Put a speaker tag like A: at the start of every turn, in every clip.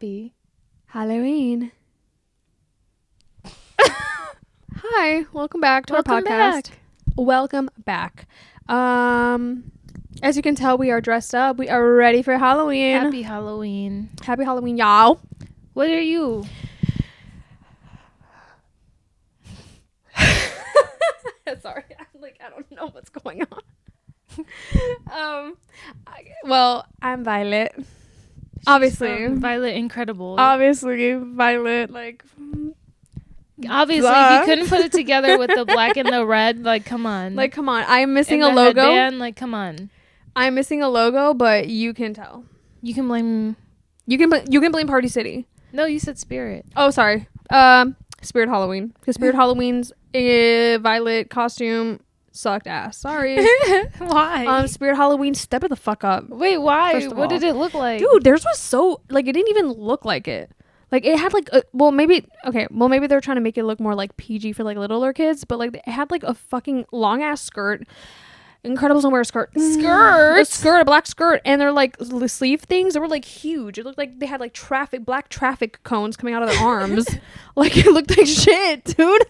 A: Happy
B: Halloween. Hi, welcome back to our podcast. Welcome back. As you can tell, we are dressed up. We are ready for Halloween.
A: Happy Halloween.
B: Happy Halloween, y'all.
A: What are you?
B: Sorry, I don't know what's going on. I'm Violet. Obviously,
A: Violet Incredible.
B: Obviously, Violet.
A: Obviously, if you couldn't put it together with the black and the red, come on.
B: Come on. I'm missing
A: and
B: a logo.
A: Headband, come on.
B: I'm missing a logo, but you can tell.
A: You can blame.
B: You can blame Party City.
A: No, you said Spirit.
B: Oh, sorry. Spirit Halloween. Because Spirit Halloween's Violet costume sucked ass. Sorry.
A: Why?
B: Spirit Halloween, step it the fuck up.
A: Wait, why? What did it look like?
B: Dude, theirs was so it didn't even look like it. It had maybe they're trying to make it look more like PG for littler kids, but it had a fucking long ass skirt. Incredibles don't wear a skirt. A black skirt, and they're the sleeve things. They were huge. It looked like they had black traffic cones coming out of their arms. It looked like shit, dude.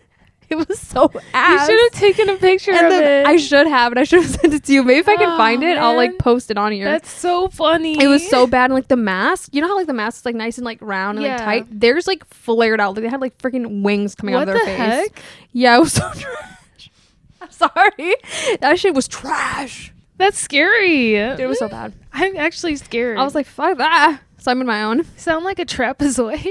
B: It was so ass.
A: You should have taken a picture of it.
B: I should have, and I should have sent it to you. Maybe if I can find it, man. I'll post it on here.
A: That's so funny.
B: It was so bad. And the mask, you know how the mask is nice and round and tight? Theirs flared out. They had freaking wings coming out of their face. What the heck? Yeah, it was so trash. I'm sorry. That shit was trash.
A: That's scary.
B: Dude, it was so bad.
A: I'm actually scared.
B: I was like, fuck that. So I'm in my own.
A: Sound like a trapezoid.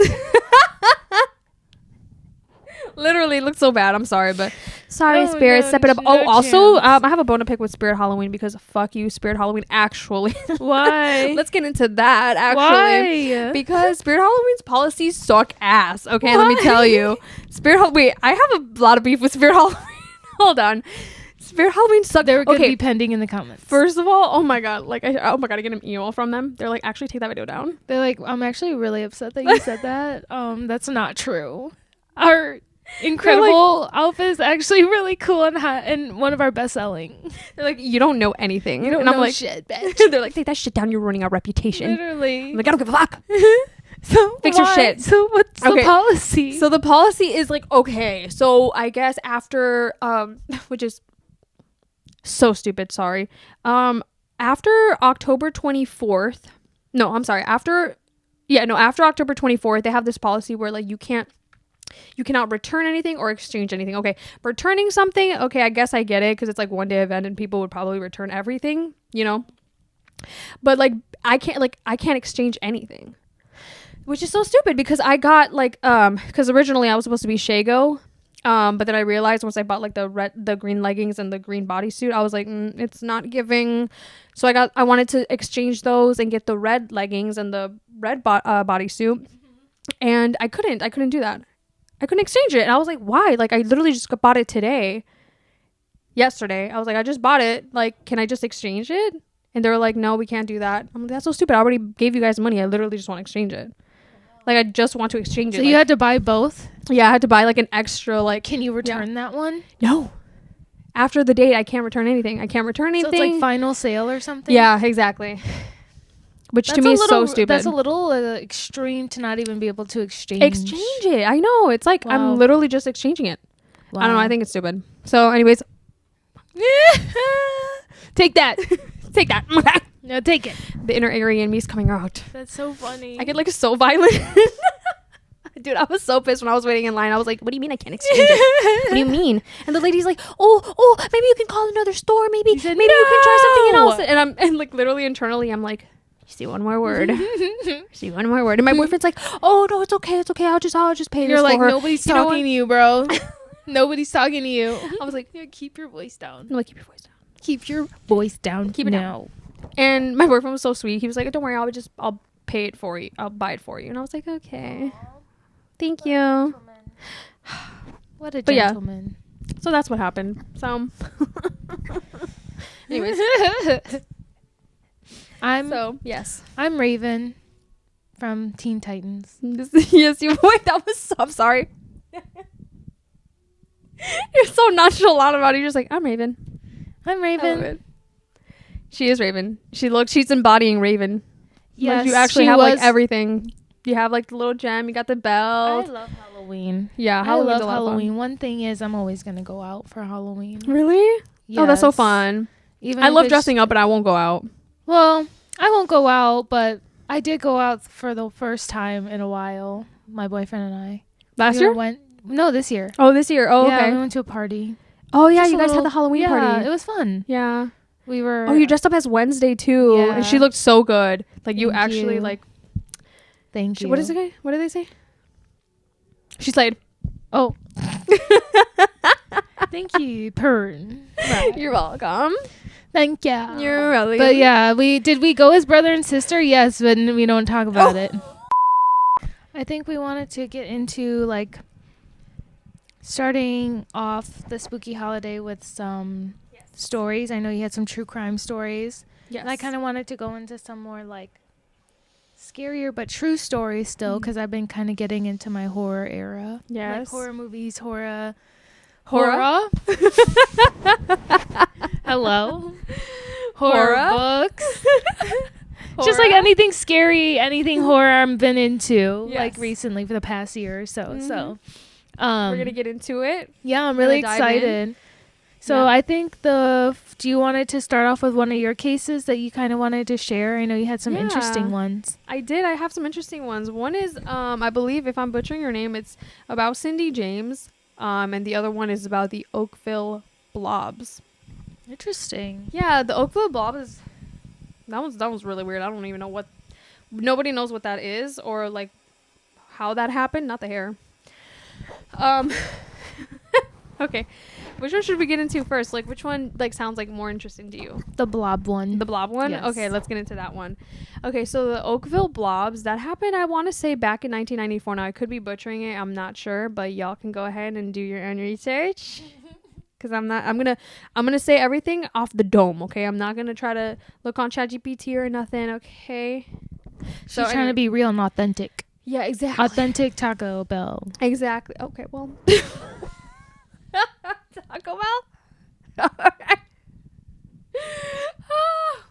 B: Literally looked so bad. I'm sorry, but sorry, Spirit, step it up.
A: No
B: also, I have a bone to pick with Spirit Halloween because fuck you, Spirit Halloween. Actually,
A: why?
B: Let's get into that. Actually,
A: why?
B: Because Spirit Halloween's policies suck ass. Okay, let me tell you, Wait, I have a lot of beef with Spirit Halloween. Hold on. Spirit Halloween sucked.
A: They're going to be pending in the comments.
B: First of all, oh my god, I get an email from them. They're actually take that video down.
A: They're I'm actually really upset that you said that. That's not true. Our incredible outfit is actually really cool and hot and one of our best selling.
B: They're you don't know anything.
A: You don't
B: know
A: shit, bitch.
B: They're take that shit down. You're ruining our reputation.
A: Literally.
B: I'm I don't give a fuck.
A: So
B: fix your shit.
A: So what's the policy?
B: So the policy is okay. So I guess after which is so stupid. Sorry. After October 24th. No, I'm sorry. After October 24th, they have this policy where you cannot return anything or exchange anything. Okay, returning something. Okay, I guess I get it because it's one day event and people would probably return everything, But I can't exchange anything. Which is so stupid because I got because originally I was supposed to be Shago, but then I realized once I bought the green leggings and the green bodysuit, I was it's not giving. So I wanted to exchange those and get the red leggings and the red bodysuit, and I couldn't do that. I couldn't exchange it, and I was why? I literally just bought it yesterday. I was I just bought it. Can I just exchange it? And they were no, we can't do that. I'm that's so stupid. I already gave you guys money. I literally just want to exchange it. I just want to exchange it.
A: So you had to buy both?
B: Yeah, I had to buy an extra
A: Can you return that one?
B: No. After the date, I can't return anything. So
A: it's final sale or something?
B: Yeah, exactly. Which to me is so stupid.
A: That's a little extreme to not even be able to exchange
B: it. I know. It's wow. I'm literally just exchanging it. Wow. I don't know. I think it's stupid. So anyways.
A: Take that.
B: Take that.
A: No, take it.
B: The inner Aryan in me is coming out.
A: That's so funny.
B: I get so violent. Dude, I was so pissed when I was waiting in line. I was what do you mean I can't exchange it? What do you mean? And the lady's oh, maybe you can call another store. Maybe you can try something else. And literally internally, I'm see one more word. See one more word. And my boyfriend's oh no, it's okay. I'll just pay this for her.
A: Nobody's talking to you, bro. Nobody's talking to you.
B: I was
A: keep your voice down.
B: I'm keep your voice down.
A: Keep your voice down.
B: Keep it down. And my boyfriend was so sweet. He was don't worry, I'll pay it for you. I'll buy it for you. And I was okay. Thank you.
A: What a gentleman.
B: Yeah, so that's what happened. So anyways. I'm
A: Raven from Teen Titans.
B: Yes, you wait, that was so I'm sorry. You're so nonchalant about it. You're just I'm Raven.
A: I'm Raven.
B: She is Raven. She's embodying Raven.
A: Yes,
B: you actually have everything. You have like the little gem. You got the
A: I
B: belt.
A: love Halloween.
B: Yeah,
A: I
B: Halloween's
A: love
B: a lot of fun.
A: Halloween. One thing is, I'm always gonna go out for Halloween.
B: Really? Oh, that's so
A: Yes.
B: fun.
A: Even
B: I
A: if
B: love
A: it's-
B: dressing up, but I won't go out.
A: Well, I won't go out, but I did go out for the first time in a while. My boyfriend and I.
B: Last
A: We
B: year?
A: No, this year.
B: Oh, this year. Oh,
A: Yeah,
B: okay.
A: we went to a party.
B: Oh, yeah,
A: Just
B: you
A: a
B: guys
A: little-
B: had the Halloween
A: yeah,
B: party.
A: it was fun.
B: Yeah.
A: We were.
B: Oh, you dressed up as Wednesday too,
A: Yeah.
B: and she looked so good. Like you
A: Thank
B: actually
A: you.
B: like.
A: Thank you.
B: What is it? What did they say? She slayed.
A: Oh. Thank you, Pern. Right.
B: You're welcome.
A: Thank you.
B: You're welcome.
A: But yeah, we go as brother and sister. Yes, but we don't talk about it. I think we wanted to get into like starting off the spooky holiday with some stories. I know you had some true crime stories.
B: Yes.
A: And I kind of wanted to go into some more like scarier but true stories still, because I've been kind of getting into my horror era.
B: Yes.
A: Like horror movies, horror.
B: Horror?
A: Hello. Horror
B: Horror?
A: books. Just like anything scary, anything horror I've been into like
B: Yes.
A: recently for the past year or so. So
B: We're gonna get into it.
A: yeah, I'm really
B: gonna dive in.
A: excited. So
B: Yeah.
A: I think do you wanted to start off with one of your cases that you kind of wanted to share? I know you had some interesting
B: Yeah.
A: ones.
B: I did. I have some interesting ones. One is, I believe, if I'm butchering your name, it's about Cindy James. And the other one is about the Oakville Blobs.
A: Interesting.
B: Yeah, the Oakville Blobs. That was really weird. I don't even know what. Nobody knows what that is or like how that happened. Not the hair. Okay. Which one should we get into first? Like, which one like sounds like more interesting to you?
A: The blob one.
B: The blob one?
A: Yes.
B: Okay, let's get into that one. Okay, so the Oakville Blobs, that happened, I want to say, back in 1994. Now, I could be butchering it. I'm not sure, but y'all can go ahead and do your own research. Because I'm gonna say everything off the dome, okay? I'm not gonna try to look on ChatGPT or nothing, okay?
A: She's trying to be real and authentic.
B: Yeah, exactly.
A: Authentic Taco Bell.
B: Exactly. Okay, well. Taco Bell?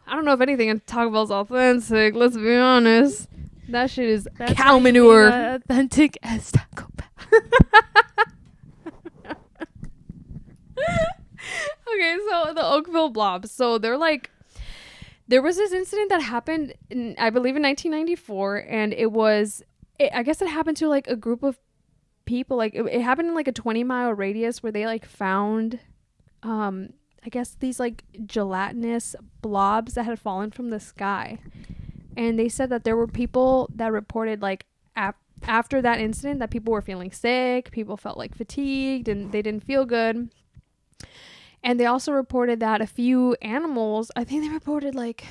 B: I don't know if anything in Taco Bell's authentic, let's be honest. That shit is
A: That's
B: cow
A: why you
B: manure.
A: mean authentic as Taco Bell.
B: Okay, so the Oakville Blobs. So they're like, there was this incident that happened in, I believe, in 1994, and I guess it happened to like a group of people. Like it happened in like a 20-mile radius where they like found, I guess these like gelatinous blobs that had fallen from the sky, and they said that there were people that reported like after that incident that people were feeling sick, people felt like fatigued, and they didn't feel good. And they also reported that a few animals, I think they reported like,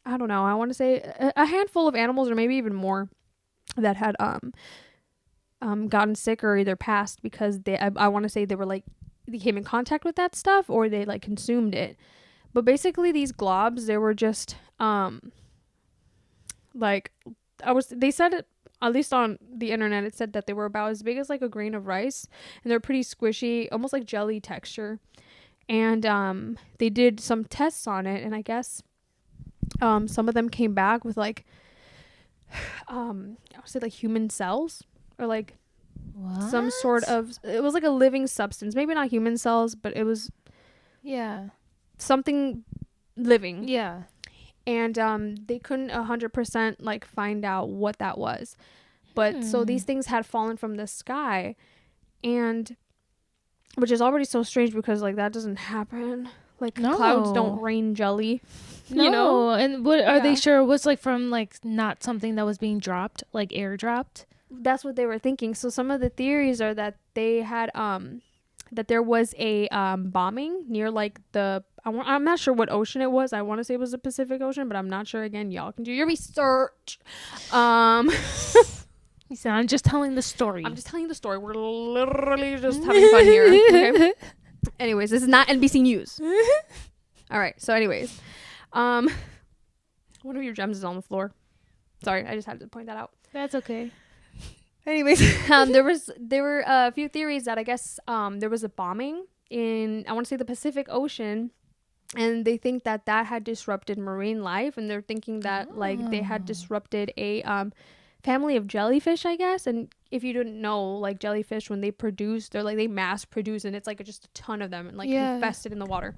B: I don't know, I want to say a handful of animals or maybe even more that had gotten sick or either passed because I want to say they came in contact with that stuff or they like consumed it. But basically these globs, they were just they said it, at least on the internet, it said that they were about as big as like a grain of rice, and they're pretty squishy, almost like jelly texture. And they did some tests on it, and I guess some of them came back with like I would say like human cells or like
A: What?
B: some sort of, it was like a living substance, maybe not human cells, but it was something living.
A: Yeah.
B: And they couldn't 100% like find out what that was. But so these things had fallen from the sky, and which is already so strange because like that doesn't happen. Like clouds don't rain jelly.
A: No.
B: You know?
A: And what are they sure it was like from like not something that was being dropped, like airdropped?
B: That's what they were thinking. So some of the theories are that they had that there was a bombing near like I'm not sure what ocean it was. I want to say it was the Pacific Ocean, but I'm not sure. Again, y'all can do your research.
A: You said, I'm just telling the story.
B: I'm just telling you the story. We're literally just having fun here. Okay? Anyways, this is not NBC News. All right. So anyways, one of your gems is on the floor. Sorry, I just had to point that out.
A: That's okay.
B: Anyways, there were a few theories that I guess there was a bombing in, I want to say, the Pacific Ocean, and they think that had disrupted marine life, and they're thinking that like they had disrupted a family of jellyfish, I guess. And if you didn't know, like jellyfish, when they produce, they're like they mass produce, and it's like just a ton of them and like infested in the water.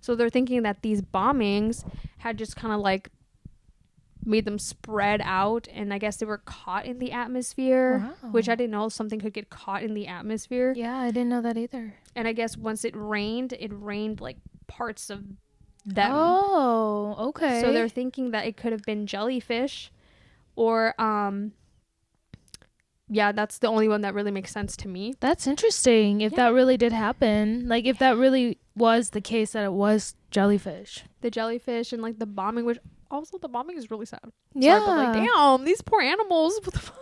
B: So they're thinking that these bombings had just kind of like made them spread out, and I guess they were caught in the atmosphere, which I didn't know something could get caught in the atmosphere.
A: Yeah, I didn't know that either.
B: And I guess once it rained like parts of them.
A: Oh, okay.
B: So they're thinking that it could have been jellyfish, or yeah, that's the only one that really makes sense to me.
A: That's interesting. If that really did happen, like if that really was the case that it was jellyfish.
B: The jellyfish and like the bombing, which also the bombing is really sad.
A: Yeah.
B: Sorry, but like, damn, these poor animals. What the fuck?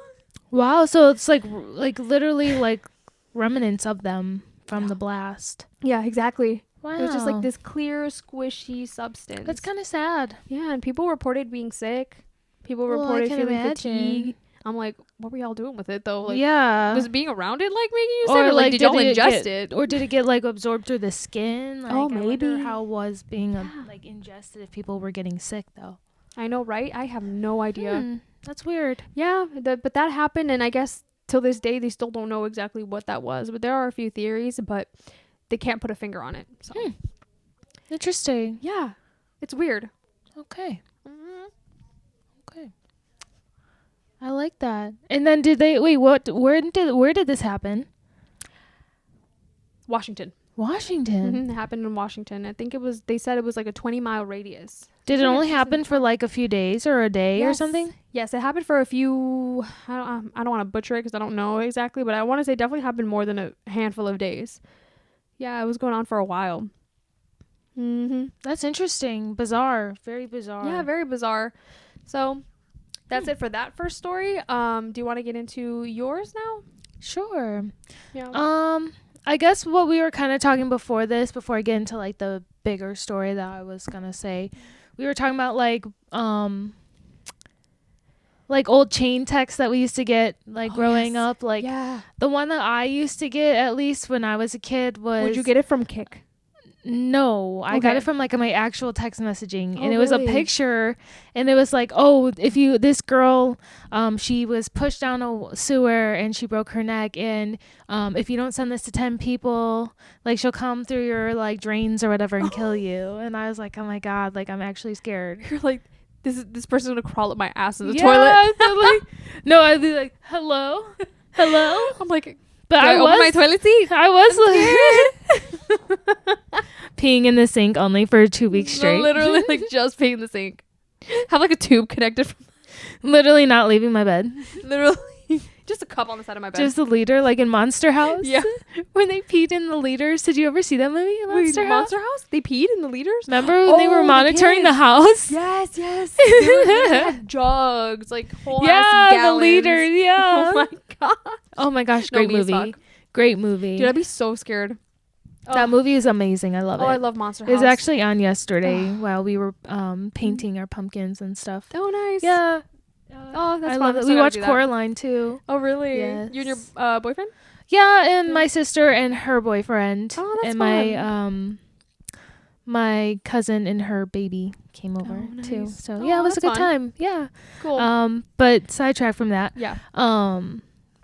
A: Wow. So it's like literally like remnants of them from the blast.
B: Yeah, exactly.
A: Wow.
B: It was just like this clear, squishy substance.
A: That's kind of sad.
B: Yeah, and people reported being sick. People reported feeling fatigue. I'm like, what were y'all doing with it though? Like,
A: yeah.
B: Was being around it like making you sick?
A: Or
B: Or like did y'all ingest it?
A: Or did it get like absorbed through the skin? Like,
B: maybe.
A: I wonder how was being like ingested if people were getting sick though.
B: I know, right? I have no idea.
A: That's weird.
B: Yeah, but that happened, and I guess till this day they still don't know exactly what that was. But there are a few theories, but they can't put a finger on it. So
A: interesting.
B: Yeah, it's weird.
A: Okay. Okay. I like that. And then did they where did this happen?
B: Washington.
A: It
B: happened in Washington. I think they said it was like a 20-mile radius.
A: Did it only happen for like a few days or a day or something?
B: Yes, it happened for a few, I don't want to butcher it because I don't know exactly, but I want to say it definitely happened more than a handful of days. Yeah, it was going on for a while.
A: That's interesting. Bizarre. Very bizarre.
B: Yeah, very bizarre. So that's it for that first story. Do you want to get into yours now?
A: Sure.
B: Yeah.
A: I guess what we were kind of talking before I get into like the bigger story that I was gonna say, we were talking about like old chain texts that we used to get like growing up. Like the one that I used to get, at least when I was a kid, was...
B: Would you get it from Kik?
A: No, I got it from like my actual text messaging, and it was
B: really?
A: a picture, and it was like, oh, this girl, she was pushed down a sewer and she broke her neck, and if you don't send this to 10 people, like she'll come through your like drains or whatever and kill you. And I was like, oh my god, like I'm actually scared.
B: You're like, this person's gonna crawl up my ass in the toilet.
A: No, I'd be like, hello.
B: I'm like,
A: but I was
B: open my toilet seat.
A: I was like peeing in the sink only for 2 weeks straight.
B: Literally, like just peeing in the sink. Have like a tube connected.
A: Literally not leaving my bed.
B: Literally, just a cup on the side of my bed.
A: Just a liter, like in Monster House.
B: Yeah,
A: when they peed in the liters. Did you ever see that movie? Monster House?
B: They peed in the liters.
A: Remember when they were monitoring the house?
B: Yes. They had jugs, like whole ass gallons.
A: The liters. Yeah.
B: Oh my god.
A: Oh my gosh, great movie. Great movie.
B: Dude, I'd be so scared.
A: That movie is amazing. I love it.
B: Oh, I love Monster House.
A: It was actually on yesterday while we were painting our pumpkins and stuff.
B: Oh, nice.
A: Yeah.
B: Oh, that's
A: I
B: fun.
A: love it. We watched Coraline too.
B: Oh, really?
A: Yes.
B: You and your boyfriend?
A: Yeah, and my sister and her boyfriend.
B: Oh, that's
A: and
B: fun.
A: my cousin and her baby came over too. So it was a good time. Yeah.
B: Cool.
A: But sidetrack from that.
B: Yeah.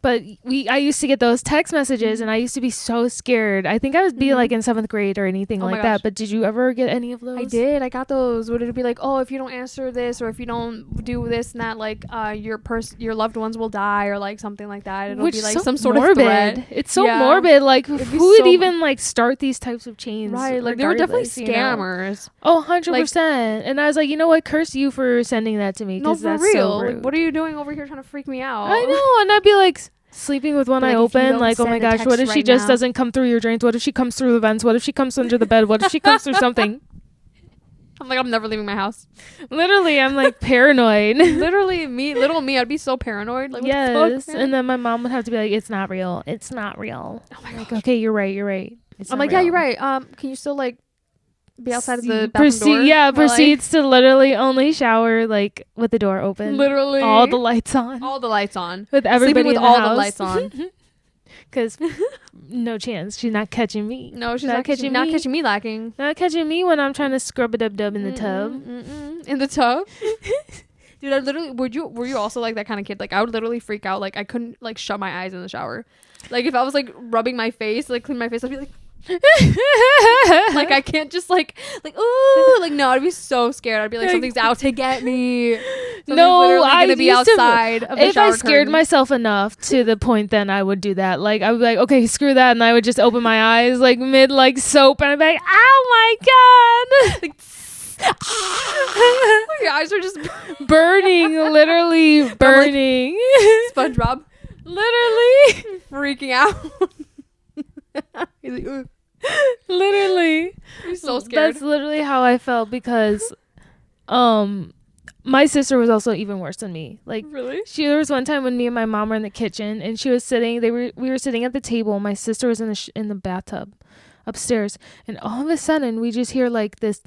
A: But I used to get those text messages, and I used to be so scared. I think I would be like in 7th grade or anything like that. But did you ever get any of those?
B: I did. I got those. Would it be like, oh, if you don't answer this, or if you don't do this and that, like your loved ones will die, or like something like that. It'll be like
A: so
B: some sort
A: morbid.
B: of threat.
A: It's so morbid. Like who would even like start these types of chains?
B: Right. Like they were definitely scammers.
A: Oh, 100%. And I was like, you know what? Curse you for sending that to me.
B: No, for
A: that's
B: real.
A: So rude.
B: Like, what are you doing over here trying to freak me out?
A: I know. And I'd be like sleeping with one eye open, like, oh my gosh, what if she just doesn't come through your drains? What if she comes through the vents? What if she comes under the bed? What if she comes through something?
B: I'm like, I'm never leaving my house.
A: Literally, I'm like paranoid.
B: Literally, little me, I'd be so paranoid. Like,
A: yes,
B: what the fuck, man?
A: And then my mom would have to be like, it's not real. It's not real. Oh my god. Like, okay, you're right.
B: I'm like, yeah, you're right. Can you still like be outside of the bathroom door?
A: Yeah, proceeds to literally only shower like with the door open.
B: Literally,
A: all the lights on.
B: With everybody
A: sleeping with
B: in
A: all
B: the
A: the
B: lights on.
A: Because no chance, she's not catching me.
B: No, she's not catching me lacking.
A: Not catching me when I'm trying to scrub a dub in the tub.
B: In the tub. Dude, I literally were you also like that kind of kid? Like I would literally freak out. Like I couldn't like shut my eyes in the shower. Like if I was like rubbing my face, like clean my face, I'd be like like I can't just like ooh, like no, I'd be so scared. I'd be like something's out to get me.
A: No, I
B: gonna be outside of the
A: if
B: shower
A: I scared
B: curtain.
A: myself enough to the point, then I would do that. Like I would be like, okay, screw that, and I would just open my eyes like mid like soap, and I'd be like, oh my god,
B: Like, your eyes are just
A: burning, literally burning,
B: SpongeBob
A: literally,
B: freaking out. He's like, ugh.
A: literally.
B: He's so scared.
A: That's literally how I felt because, my sister was also even worse than me. Like,
B: really?
A: there was one time when me and my mom were in the kitchen and she was sitting. We were sitting at the table. My sister was in the bathtub upstairs, and all of a sudden we just hear like this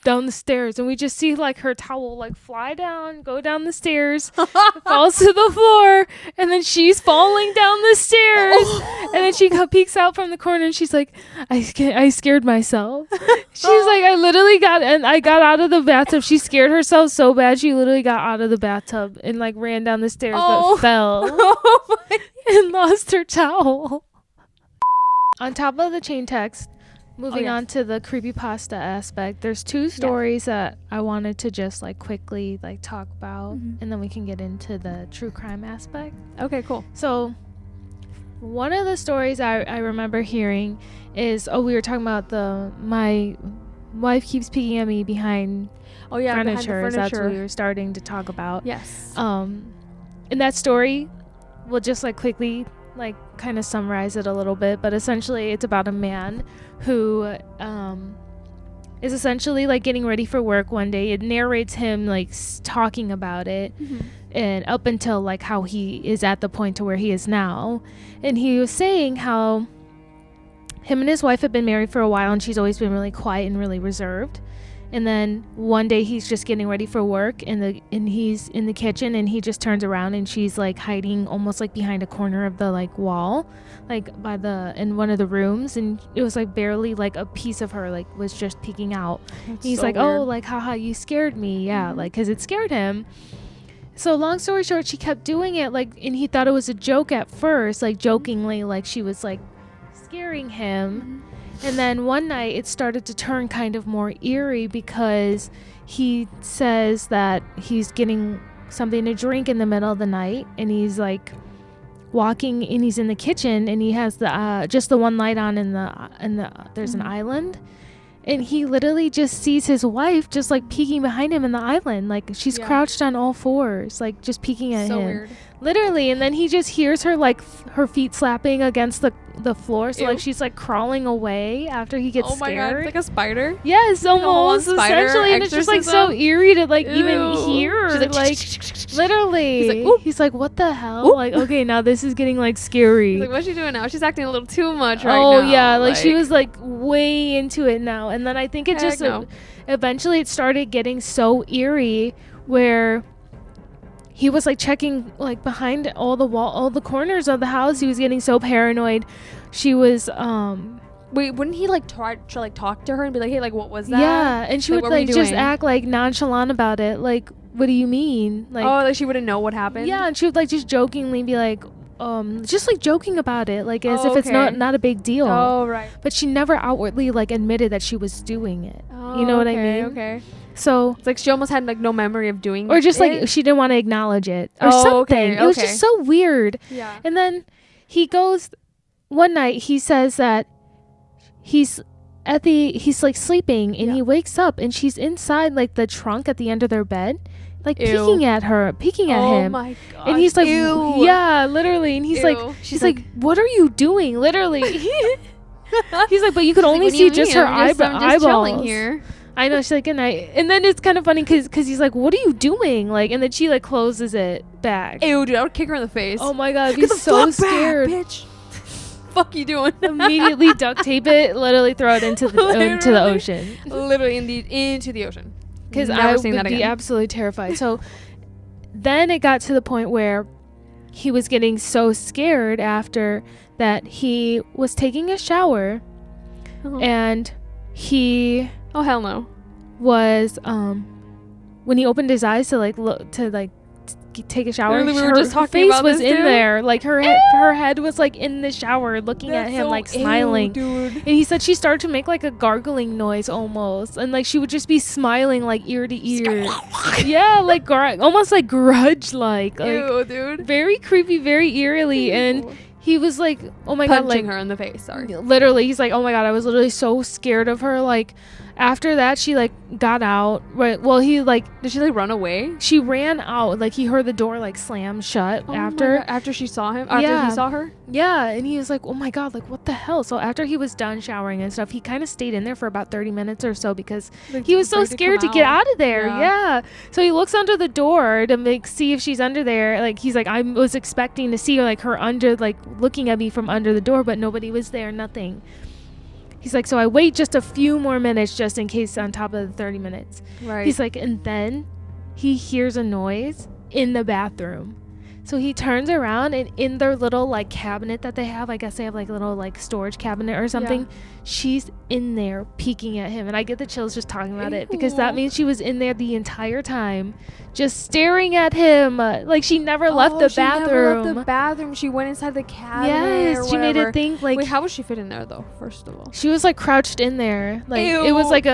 A: down the stairs, and we just see like her towel like fly down, go down the stairs, falls to the floor, and then she's falling down the stairs, and then she peeks out from the corner and she's like, I scared myself. She's like, I got out of the bathtub. She scared herself so bad she literally got out of the bathtub and like ran down the stairs but fell and lost her towel. On top of the chain text, moving on to the creepypasta aspect, there's two stories that I wanted to just like quickly like talk about, and then we can get into the true crime aspect.
B: Okay, cool.
A: So one of the stories I remember hearing is, we were talking about my wife keeps peeking at me behind furniture. That's what we were starting to talk about.
B: Yes.
A: In that story, we'll just like quickly like kind of summarize it a little bit, but essentially it's about a man who is essentially like getting ready for work one day. It narrates him like talking about it, and up until like how he is at the point to where he is now, and he was saying how him and his wife have been married for a while and she's always been really quiet and really reserved. And then one day he's just getting ready for work and he's in the kitchen, and he just turns around and she's like hiding almost like behind a corner of the like wall, like in one of the rooms, and it was like barely like a piece of her like was just peeking out. He's so like, weird. Oh, like haha, you scared me. Yeah, like because it scared him. So long story short, she kept doing it like, and he thought it was a joke at first, like jokingly, like she was like scaring him. And then one night it started to turn kind of more eerie because he says that he's getting something to drink in the middle of the night, and he's like walking, and he's in the kitchen, and he has the just the one light on, and there's an island, and he literally just sees his wife just like peeking behind him in the island, like she's crouched on all fours, like just peeking at him. Weird. Literally. And then he just hears her like her feet slapping against the floor, so like she's like crawling away after he gets scared.
B: God, it's like a spider.
A: Yes, almost essentially, and it's just like so eerie to like even hear. She's like literally. He's like, what the hell? Oop. Like, okay, now this is getting like scary.
B: He's like, what's she doing now? She's acting a little too much right now.
A: Oh yeah, like she was like way into it now. And then I think it just eventually it started getting so eerie where he was like checking like behind all the corners of the house. He was getting so paranoid. She was
B: wait, wouldn't he like try to like talk to her and be like, hey, like what was that?
A: Yeah, and she would like just act like nonchalant about it. Like, what do you mean? Like,
B: oh, like she wouldn't know what happened.
A: Yeah, and she would like just jokingly be like, just like joking about it, like as if it's not a big deal.
B: Oh right.
A: But she never outwardly like admitted that she was doing it. You know what I mean?
B: Okay.
A: So
B: it's like she almost had like no memory of doing
A: it. Or just like she didn't want to acknowledge it or something. Okay. It was just so weird.
B: Yeah.
A: And then he goes one night, he says that he's like sleeping, and he wakes up and she's inside like the trunk at the end of their bed, like peeking at him. Oh my god. And he's like, ew. Yeah, literally. And he's like, she's like, what are you doing? Literally. He's like, but you could only see just her eyeballs. Here. I know. She's like, good night. And then it's kind of funny because he's like, what are you doing? Like, and then she like closes it back.
B: Ew, dude, I would kick her in the face.
A: Oh my god, I'd be so scared.
B: Back, bitch. Fuck you doing?
A: Immediately duct tape it. Literally throw it into the ocean.
B: Literally into the ocean.
A: Because I would be absolutely terrified. So then it got to the point where he was getting so scared after that he was taking a shower, and he
B: oh hell no
A: was when he opened his eyes to like look to like take a shower,
B: Literally, we were
A: her
B: just talking
A: face
B: about
A: was
B: this,
A: in
B: dude.
A: there, like her head was like in the shower looking at him,
B: so
A: like smiling.
B: dude.
A: And he said she started to make like a gargling noise almost, and like she would just be smiling like ear to ear. Yeah, like almost like grudge like
B: Ew, dude.
A: very creepy, very eerily. And he was like, oh my god,
B: Punching
A: like
B: her in the face. Sorry.
A: literally, he's like, oh my god, I was literally so scared of her. Like after that, she like got out, right? Well, he like,
B: Did she like run away?
A: she ran out, like he heard the door like slam shut
B: After she saw him? After
A: Yeah.
B: he saw her?
A: Yeah, and he was like, oh my god, like what the hell? So after he was done showering and stuff, he kind of stayed in there for about 30 minutes or so because
B: Like,
A: he was so
B: afraid
A: scared to
B: come
A: get out of there.
B: Yeah.
A: Yeah. So he looks under the door to see if she's under there. Like he's like, I was expecting to see like her under, like looking at me from under the door, but nobody was there, nothing. He's like, so I wait just a few more minutes just in case on top of the 30 minutes.
B: Right.
A: He's like, and then he hears a noise in the bathroom. So he turns around, and in their little like cabinet that they have, I guess they have like a little like storage cabinet or something,
B: Yeah.
A: she's in there peeking at him. And I get the chills just talking about it because that means she was in there the entire time just staring at him. Like she never left the bathroom.
B: Never left the bathroom. She went inside the cabinet.
A: Yes,
B: or
A: she made
B: whatever.
A: it think like
B: Wait, how would she fit in there though? First of all,
A: she was like crouched in there. Like it was
B: Ew.
A: like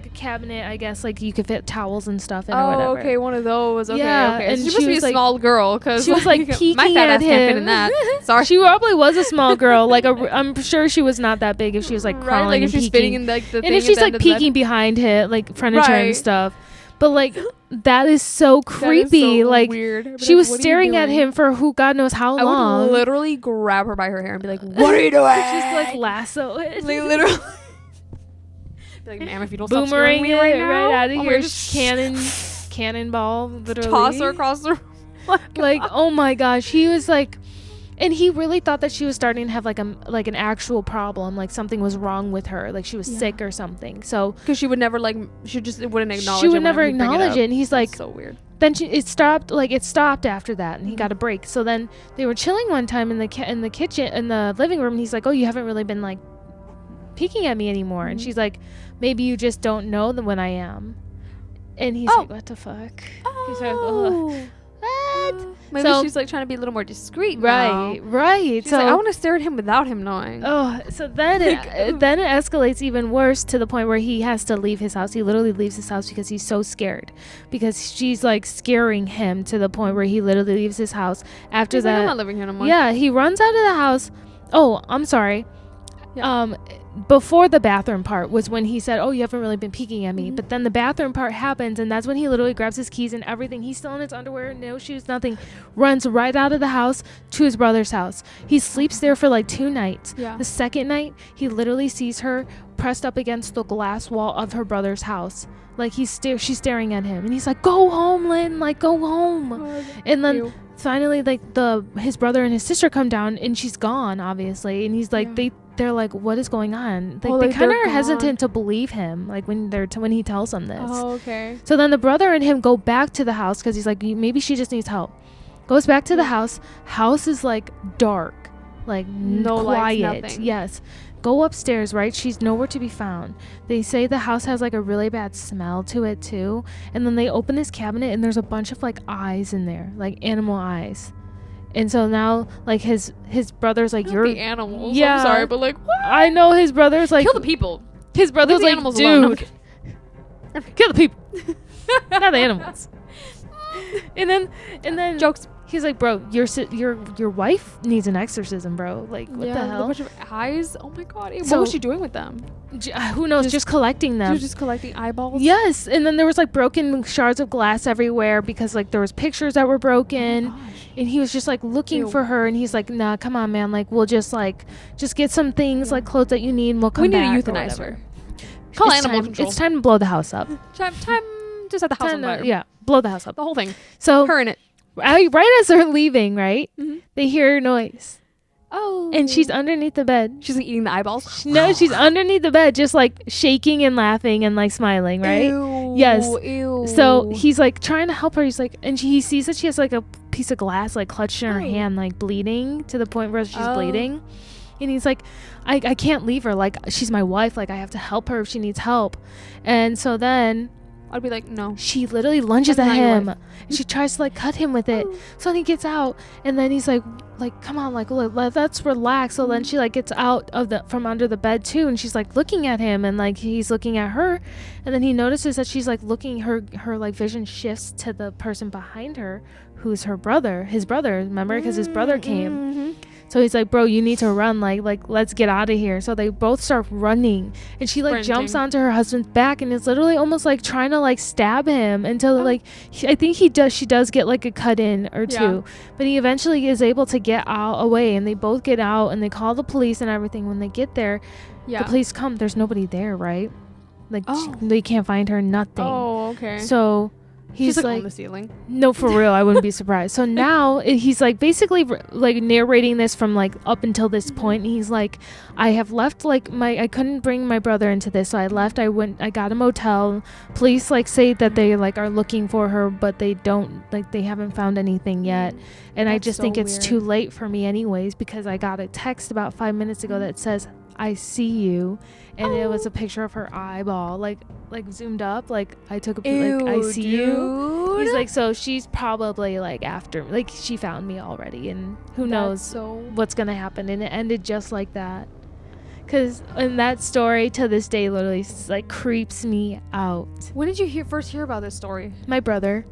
A: a cabinet, I guess, like you could fit towels and stuff in or
B: oh,
A: whatever.
B: okay, one of those. Okay,
A: Yeah,
B: okay.
A: and
B: So she
A: she
B: must be a
A: was, like-
B: small girl because
A: she was, like, peeking
B: my fat
A: at
B: ass can't fit
A: him.
B: in that. Sorry.
A: She probably was a small girl. Like I'm sure she was not that big if she was like
B: Right,
A: crawling
B: like
A: and
B: if she's
A: peeking.
B: fitting in like the
A: And
B: thing
A: if
B: at
A: she's
B: the
A: like
B: end of the bed.
A: peeking behind it, like furniture and
B: Right.
A: stuff. But like that is so
B: That is
A: creepy.
B: so
A: like
B: weird. I'd be
A: she
B: like,
A: was
B: "What are you
A: staring at
B: doing?"
A: him for who God knows how
B: I
A: long.
B: would literally grab her by her hair and be like, "What are you doing?"
A: just like lasso it.
B: like literally. Be like, ma'am, if you don't stop scaring
A: Boomerang
B: me
A: it
B: right now,
A: right out of
B: I'm
A: here.
B: gonna just
A: Cannonball, literally.
B: toss her across the room.
A: Like, oh my gosh, he was like, and he really thought that she was starting to have like an actual problem, like something was wrong with her, like she was
B: Yeah.
A: sick or something. So
B: Because she would never like, she just wouldn't acknowledge.
A: she
B: it
A: would never
B: whenever he'd bring
A: acknowledge it,
B: up.
A: and he's
B: That's
A: like,
B: so weird.
A: then it stopped after that, and he got a break. So then they were chilling one time in the kitchen, in the living room, and he's like, oh, you haven't really been like peeking at me anymore. And she's like, maybe you just don't know when I am. And he's like, what the fuck? He's like, what?
B: Maybe
A: So-
B: she's like trying to be a little more discreet. now.
A: Right.
B: She's
A: So
B: like, I want to stare at him without him knowing.
A: oh, so then then it escalates even worse to the point where he has to leave his house. He literally leaves his house because he's so scared, because she's like scaring him to the point where he literally leaves his house. After
B: He's
A: that,
B: like, I'm not living here no more.
A: yeah, he runs out of the house. Oh, I'm sorry.
B: Yeah.
A: Before the bathroom part was when he said, oh, you haven't really been peeking at me.
B: Mm-hmm.
A: But then the bathroom part happens, and that's when he literally grabs his keys and everything. He's still in his underwear, no shoes, nothing. Runs right out of the house to his brother's house. He sleeps there for like 2 nights.
B: Yeah.
A: The second night, he literally sees her pressed up against the glass wall of her brother's house. Like she's staring at him, and he's like, go home, Lynn, like go home.
B: God.
A: And then
B: Ew.
A: finally, like his brother and his sister come down, and she's gone, obviously. And he's like, they're like, what is going on? Like,
B: Oh,
A: they
B: like,
A: kind of
B: they're
A: are hesitant
B: gone.
A: to believe him, like when he tells them this.
B: Oh, okay.
A: So then the brother and him go back to the house because he's like, maybe she just needs help. Goes back to the house. House is like dark, like
B: No lights,
A: quiet.
B: nothing.
A: Yes. Go upstairs, right? She's nowhere to be found. They say the house has like a really bad smell to it too. And then they open this cabinet, and there's a bunch of like eyes in there, like animal eyes. And so now, like his brother's like,
B: Not
A: you're
B: the animals.
A: Yeah.
B: I'm sorry, but like, what?
A: I know his brother's like,
B: Kill the people.
A: his brother's
B: the
A: like,
B: animals alone.
A: dude, kill the people, not the animals. And then
B: Jokes.
A: he's like, bro, your wife needs an exorcism, bro. Like, what the
B: A
A: hell?
B: bunch of eyes. Oh my god. What
A: So-
B: was she doing with them?
A: Who knows? Just collecting
B: She
A: them.
B: was just collecting eyeballs.
A: Yes, and then there was like broken shards of glass everywhere because like there was pictures that were broken.
B: Oh my gosh.
A: And he was just like looking
B: Ew.
A: for her, and he's like, nah, come on, man, like we'll just get some things, like clothes that you need, and we'll come
B: We need
A: back
B: to
A: or
B: euthanize
A: whatever.
B: her. Call
A: It's
B: animal
A: time,
B: control.
A: it's time to blow the house up.
B: Time to set the house on
A: Time to-
B: fire.
A: yeah, blow the house up.
B: The whole thing.
A: So
B: Her in it.
A: right as they're leaving, right,
B: Mhm.
A: they hear a noise,
B: Oh.
A: and she's underneath the bed.
B: She's like eating the eyeballs.
A: No, she's underneath the bed, just like shaking and laughing and like smiling, right?
B: Ew.
A: Yes.
B: Ew.
A: So he's like trying to help her. He's like, and he sees that she has like a piece of glass like clutched in her
B: Oh.
A: hand, like bleeding to the point where she's
B: Oh.
A: bleeding. And he's like, I can't leave her. Like, she's my wife. Like, I have to help her if she needs help. And so then
B: I'd be like, no.
A: She literally lunges
B: That's
A: at
B: not your
A: him
B: wife.
A: and she tries to like cut him with it. So then he gets out and then he's like come on, like let's relax. So then she like gets out of the from under the bed too, and she's like looking at him and like he's looking at her, and then he notices that she's like looking, her like vision shifts to the person behind her who's his brother, remember, because his brother came.
B: Mm-hmm.
A: So he's like, bro, you need to run, like let's get out of here. So they both start running and she like jumps onto her husband's back and is literally almost like trying to like stab him until like I think she does get like a cut in or two, but he eventually is able to get away, and they both get out and they call the police and everything. When they get there, the police come, there's nobody there, right? Like they can't find her, nothing.
B: Oh, okay.
A: So he's
B: like on the ceiling.
A: No, for real, I wouldn't be surprised. So now he's like basically like narrating this from like up until this point. And he's like, I have left like I couldn't bring my brother into this, so I left. I got a motel. Police like say that they like are looking for her, but they don't, like they haven't found anything yet. And I just think it's too late for me anyways, because I got a text about 5 minutes ago that says, I see you, and it was a picture of her eyeball like zoomed up, like I took a like I see you. He's like, so she's probably like after, like she found me already, and who knows what's gonna happen. And it ended just like that, because in that story to this day literally like creeps me out.
B: When did you first hear about this story?
A: My brother.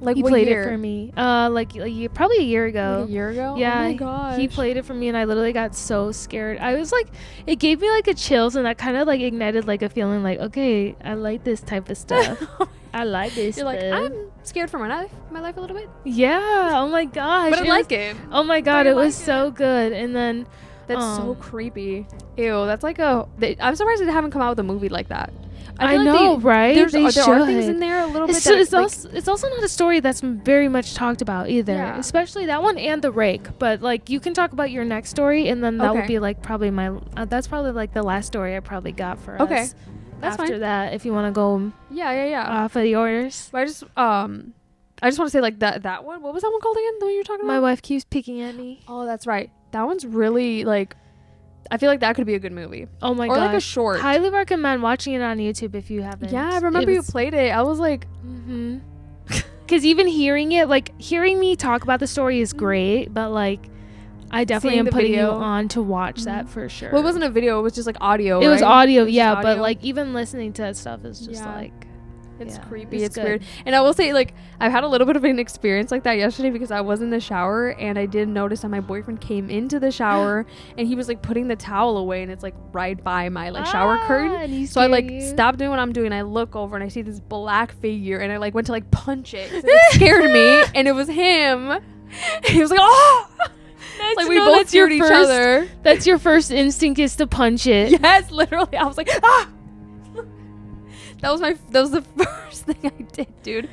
B: Like,
A: he
B: what
A: played
B: year?
A: it for me probably a year ago.
B: Like a year ago?
A: Yeah.
B: Oh my gosh.
A: He played it for me and I literally got so scared. I was like, it gave me like a chills, and that kind of like ignited like a feeling like, okay, I like this type of stuff. I like this
B: You're
A: stuff.
B: like, I'm scared for my life a little bit.
A: Yeah. Oh my gosh.
B: But I like it.
A: Oh my god, it was so good. And then
B: that's so creepy. Ew, that's like I'm surprised they haven't come out with a movie like that.
A: I know, right?
B: There are things in there a little bit.
A: It's also not a story that's very much talked about either, especially that one and the Rake. But like, you can talk about your next story, and then that would be like probably that's probably like the last story I probably got for us.
B: That's
A: after
B: fine.
A: That, if you want to go, off of yours.
B: But I just want to say like that one. What was that one called again? The one you were talking about?
A: My wife keeps picking at me.
B: Oh, that's right. That one's really like. I feel like that could be a good movie.
A: Oh my god.
B: Or like a short.
A: Highly recommend watching it on YouTube if you haven't.
B: Yeah, I remember you played it. I was like,
A: because even hearing me talk about the story is great, but like, I definitely am putting you on to watch that for sure.
B: Well, it wasn't a video. It was just like audio.
A: It was audio, yeah. But like, even listening to that stuff is just like.
B: It's creepy. It's weird. And I will say, like, I've had a little bit of an experience like that yesterday, because I was in the shower and I did notice that my boyfriend came into the shower and he was like putting the towel away, and it's like right by my like shower curtain. So I like stopped doing what I'm doing. I look over and I see this black figure, and I like went to like punch it. It scared me, and it was him. And he was like, oh. Like we both scared each other.
A: That's your first instinct, is to punch it.
B: Yes, literally. I was like, ah. That was the first thing I did, dude.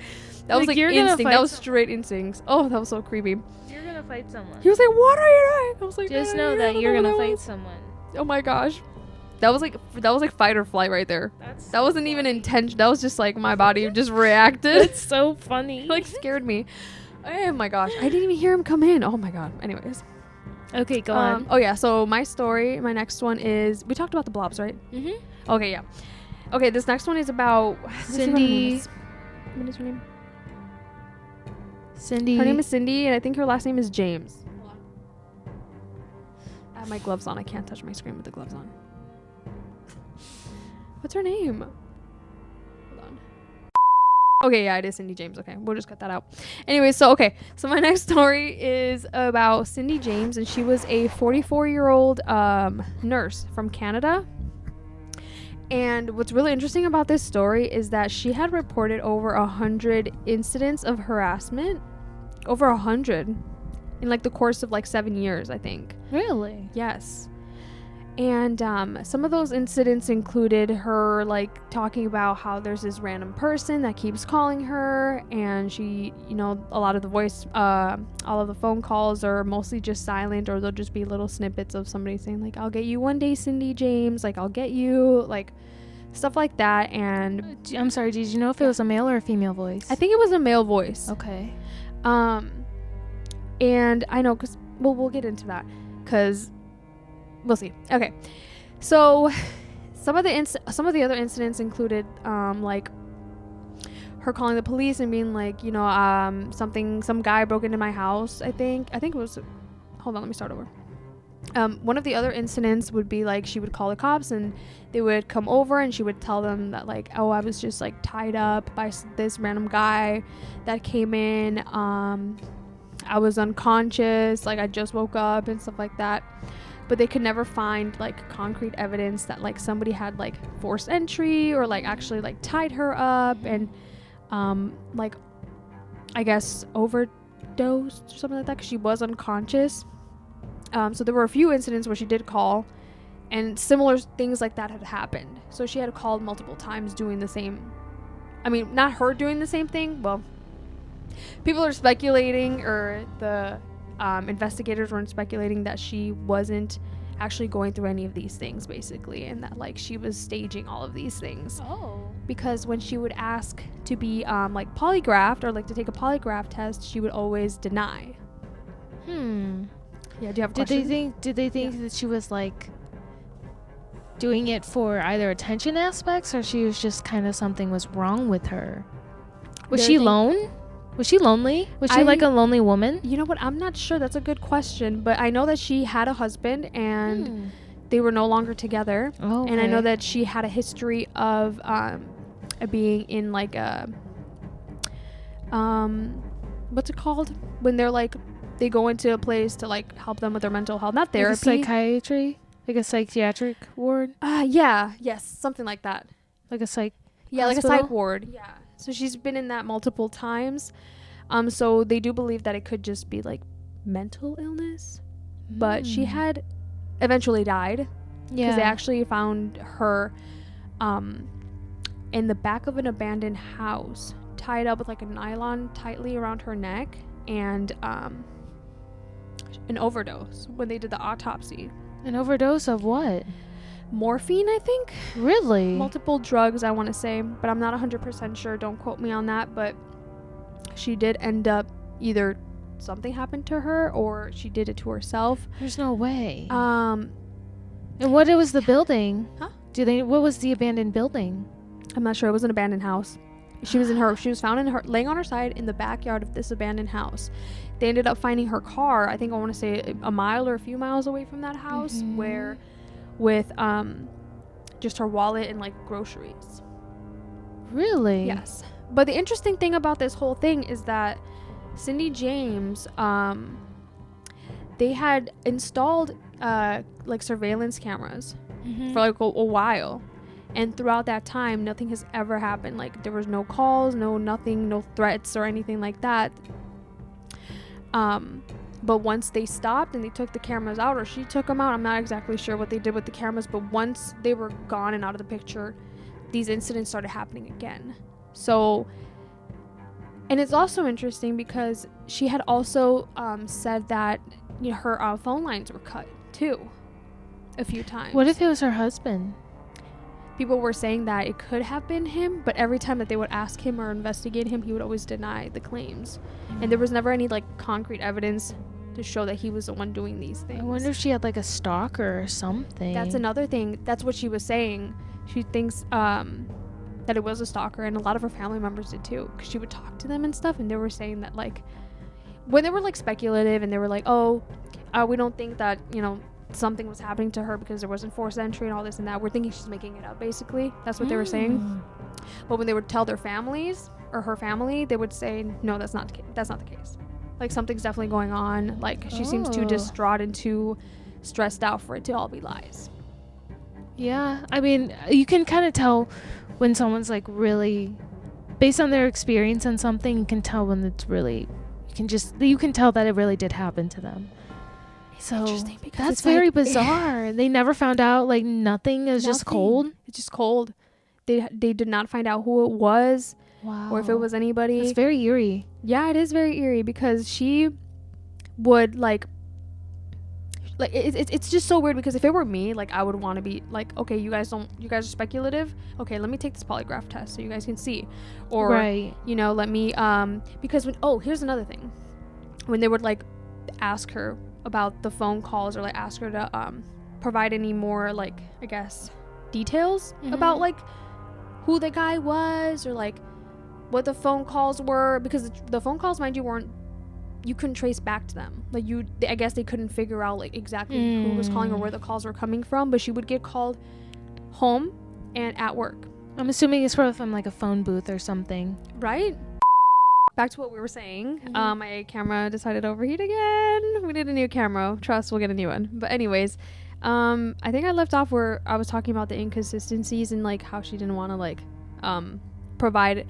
B: That was like instinct. That was straight instincts. Oh, that was so creepy.
A: You're gonna fight someone.
B: He was like, "What are you doing?" I was like,
A: "Just know that you're gonna fight someone."
B: Oh my gosh, that was like fight or flight right there. That wasn't even intention. That was just like my body just reacted.
A: It's so funny.
B: Like scared me. Oh my gosh, I didn't even hear him come in. Oh my god. Anyways.
A: Okay, go on.
B: Oh yeah. So my next one is, we talked about the Blobs, right? Okay, yeah. Okay, this next one is about
A: Cindy.
B: What is her name?
A: Cindy.
B: Her name is Cindy, and I think her last name is James. I have my gloves on. I can't touch my screen with the gloves on. What's her name? Hold on. Okay, yeah, it is Cindy James. Okay, we'll just cut that out. Anyway, so my next story is about Cindy James, and she was a 44-year-old nurse from Canada. And what's really interesting about this story is that she had reported over 100 incidents of harassment. Over 100 in like the course of like 7 years, I think.
A: Really?
B: Yes. And some of those incidents included her like talking about how there's this random person that keeps calling her, and she, a lot of the voice, all of the phone calls are mostly just silent, or they'll just be little snippets of somebody saying like, "I'll get you one day, Cindy James," like, "I'll get you," like stuff like that. And
A: I'm sorry, did you know if it was a male or a female voice?
B: I think it was a male voice.
A: Okay.
B: And I know, because we'll get into that, because we'll see. Okay, so some of the other incidents included like her calling the police and being like, you know, some guy broke into my house. I think it was, hold on, let me start over. One of the other incidents would be like she would call the cops and they would come over and she would tell them that like, oh, I was just like tied up by this random guy that came in. I was unconscious, like I just woke up and stuff like that. But they could never find like concrete evidence that like somebody had like forced entry or like actually like tied her up and like I guess overdosed or something like that, because she was unconscious. So there were a few incidents where she did call and similar things like that had happened. So she had called multiple times doing the same, I mean, not her doing the same thing. Well, people are speculating, or the investigators were speculating that she wasn't actually going through any of these things basically, and that like she was staging all of these things. Because when she would ask to be like polygraphed or like to take a polygraph test, she would always deny. Yeah, do you have a question?
A: Did they think that she was like doing it for either attention aspects, or she was just kind of something was wrong with her? Was she lonely? Was she like a lonely woman?
B: You know what? I'm not sure. That's a good question. But I know that she had a husband and they were no longer together.
A: Oh, okay.
B: And I know that she had a history of being in like a what's it called? When they're like, they go into a place to like help them with their mental health. Not therapy.
A: Like a psychiatry? Like a psychiatric ward?
B: Yes, something like that.
A: Like a psych
B: Yeah,
A: hospital?
B: like a psych ward. Yeah. So she's been in that multiple times. So they do believe that it could just be like mental illness. But she had eventually died. Because they actually found her in the back of an abandoned house, tied up with like a nylon tightly around her neck, and an overdose when they did the autopsy.
A: An overdose of what?
B: Morphine, I think.
A: Really?
B: Multiple drugs, I want to say, but I'm not 100% sure. Don't quote me on that. But she did end up, either something happened to her or she did it to herself.
A: There's no way. And what was the building?
B: Huh?
A: What was the abandoned building?
B: I'm not sure. It was an abandoned house. She was found laying on her side in the backyard of this abandoned house. They ended up finding her car, I think I want to say a mile or a few miles away from that house, where with just her wallet and like groceries.
A: Really?
B: Yes. But the interesting thing about this whole thing is that Cindy James, they had installed like surveillance cameras for like a while. And throughout that time, nothing has ever happened. Like, there was no calls, nothing, no threats or anything like that. But once they stopped and they took the cameras out, or she took them out, I'm not exactly sure what they did with the cameras, but once they were gone and out of the picture, these incidents started happening again. So, and it's also interesting because she had also said that, you know, her phone lines were cut too a few times.
A: What if it was her husband?
B: People were saying that it could have been him, but every time that they would ask him or investigate him, he would always deny the claims. And there was never any like concrete evidence to show that he was the one doing these things.
A: I wonder if she had like a stalker or something.
B: That's another thing. That's what she was saying. She thinks that it was a stalker, and a lot of her family members did too, because she would talk to them and stuff, and they were saying that like when they were like speculative and they were like, oh, we don't think that, you know, something was happening to her because there wasn't forced entry and all this and that. We're thinking she's making it up, basically. That's what they were saying. But when they would tell their families or her family, they would say, no, that's not the case. Like, something's definitely going on. Like, she seems too distraught and too stressed out for it to all be lies.
A: Yeah, I mean, you can kind of tell when someone's like really, based on their experience on something, you can tell when it's really, you can tell that it really did happen to them. So that's very like, bizarre. They never found out, like, nothing. It was just cold.
B: It's just cold. They did not find out who it was.
A: Wow.
B: Or if it was anybody.
A: It's very eerie.
B: Yeah, it is very eerie, because she would like it's just so weird, because if it were me, like, I would want to be like, okay, you guys are speculative. Okay, let me take this polygraph test so you guys can see. Or,
A: right,
B: you know, let me because here's another thing. When they would like ask her about the phone calls, or like ask her to provide any more, like, I guess, details about like who the guy was, or like what the phone calls were, because the phone calls, mind you, you couldn't trace back to them. Like I guess they couldn't figure out like exactly who was calling or where the calls were coming from, but she would get called home and at work.
A: I'm assuming it's from like a phone booth or something.
B: Right? Back to what we were saying. My camera decided to overheat again. We need a new camera. Trust, we'll get a new one. But anyways, I think I left off where I was talking about the inconsistencies and like how she didn't want to like provide.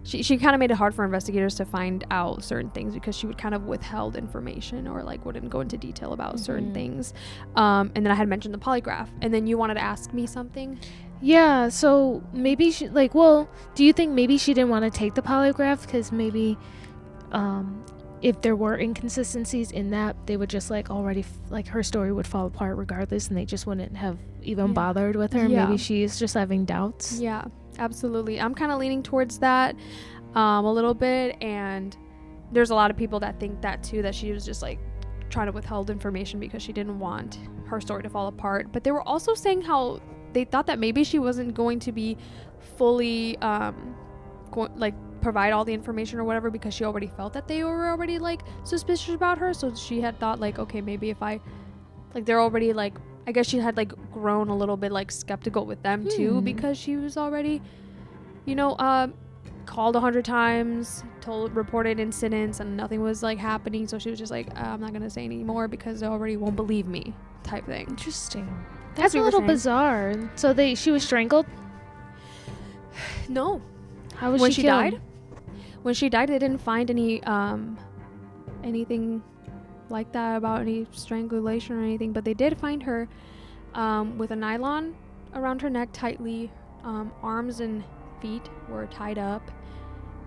B: She kind of made it hard for investigators to find out certain things because she would kind of withheld information or like wouldn't go into detail about certain things. And then I had mentioned the polygraph, and then you wanted to ask me something.
A: Yeah, so maybe she do you think maybe she didn't want to take the polygraph because maybe if there were inconsistencies in that, they would just like already like her story would fall apart regardless, and they just wouldn't have even bothered with her. Maybe she's just having doubts.
B: Yeah, absolutely. I'm kind of leaning towards that a little bit, and there's a lot of people that think that too, that she was just like trying to withhold information because she didn't want her story to fall apart. But they were also saying how they thought that maybe she wasn't going to be fully provide all the information or whatever, because she already felt that they were already like suspicious about her. So she had thought like, okay, maybe if I like, they're already like, I guess she had like grown a little bit like skeptical with them too, because she was already, called 100 times, reported incidents, and nothing was like happening. So she was just like, I'm not gonna say anymore because they already won't believe me, type thing.
A: Interesting. That's a little bizarre. So she was strangled?
B: No.
A: How was
B: when
A: she
B: she
A: killed?
B: died? When she died, they didn't find any anything like that about any strangulation or anything, but they did find her with a nylon around her neck tightly. Arms and feet were tied up,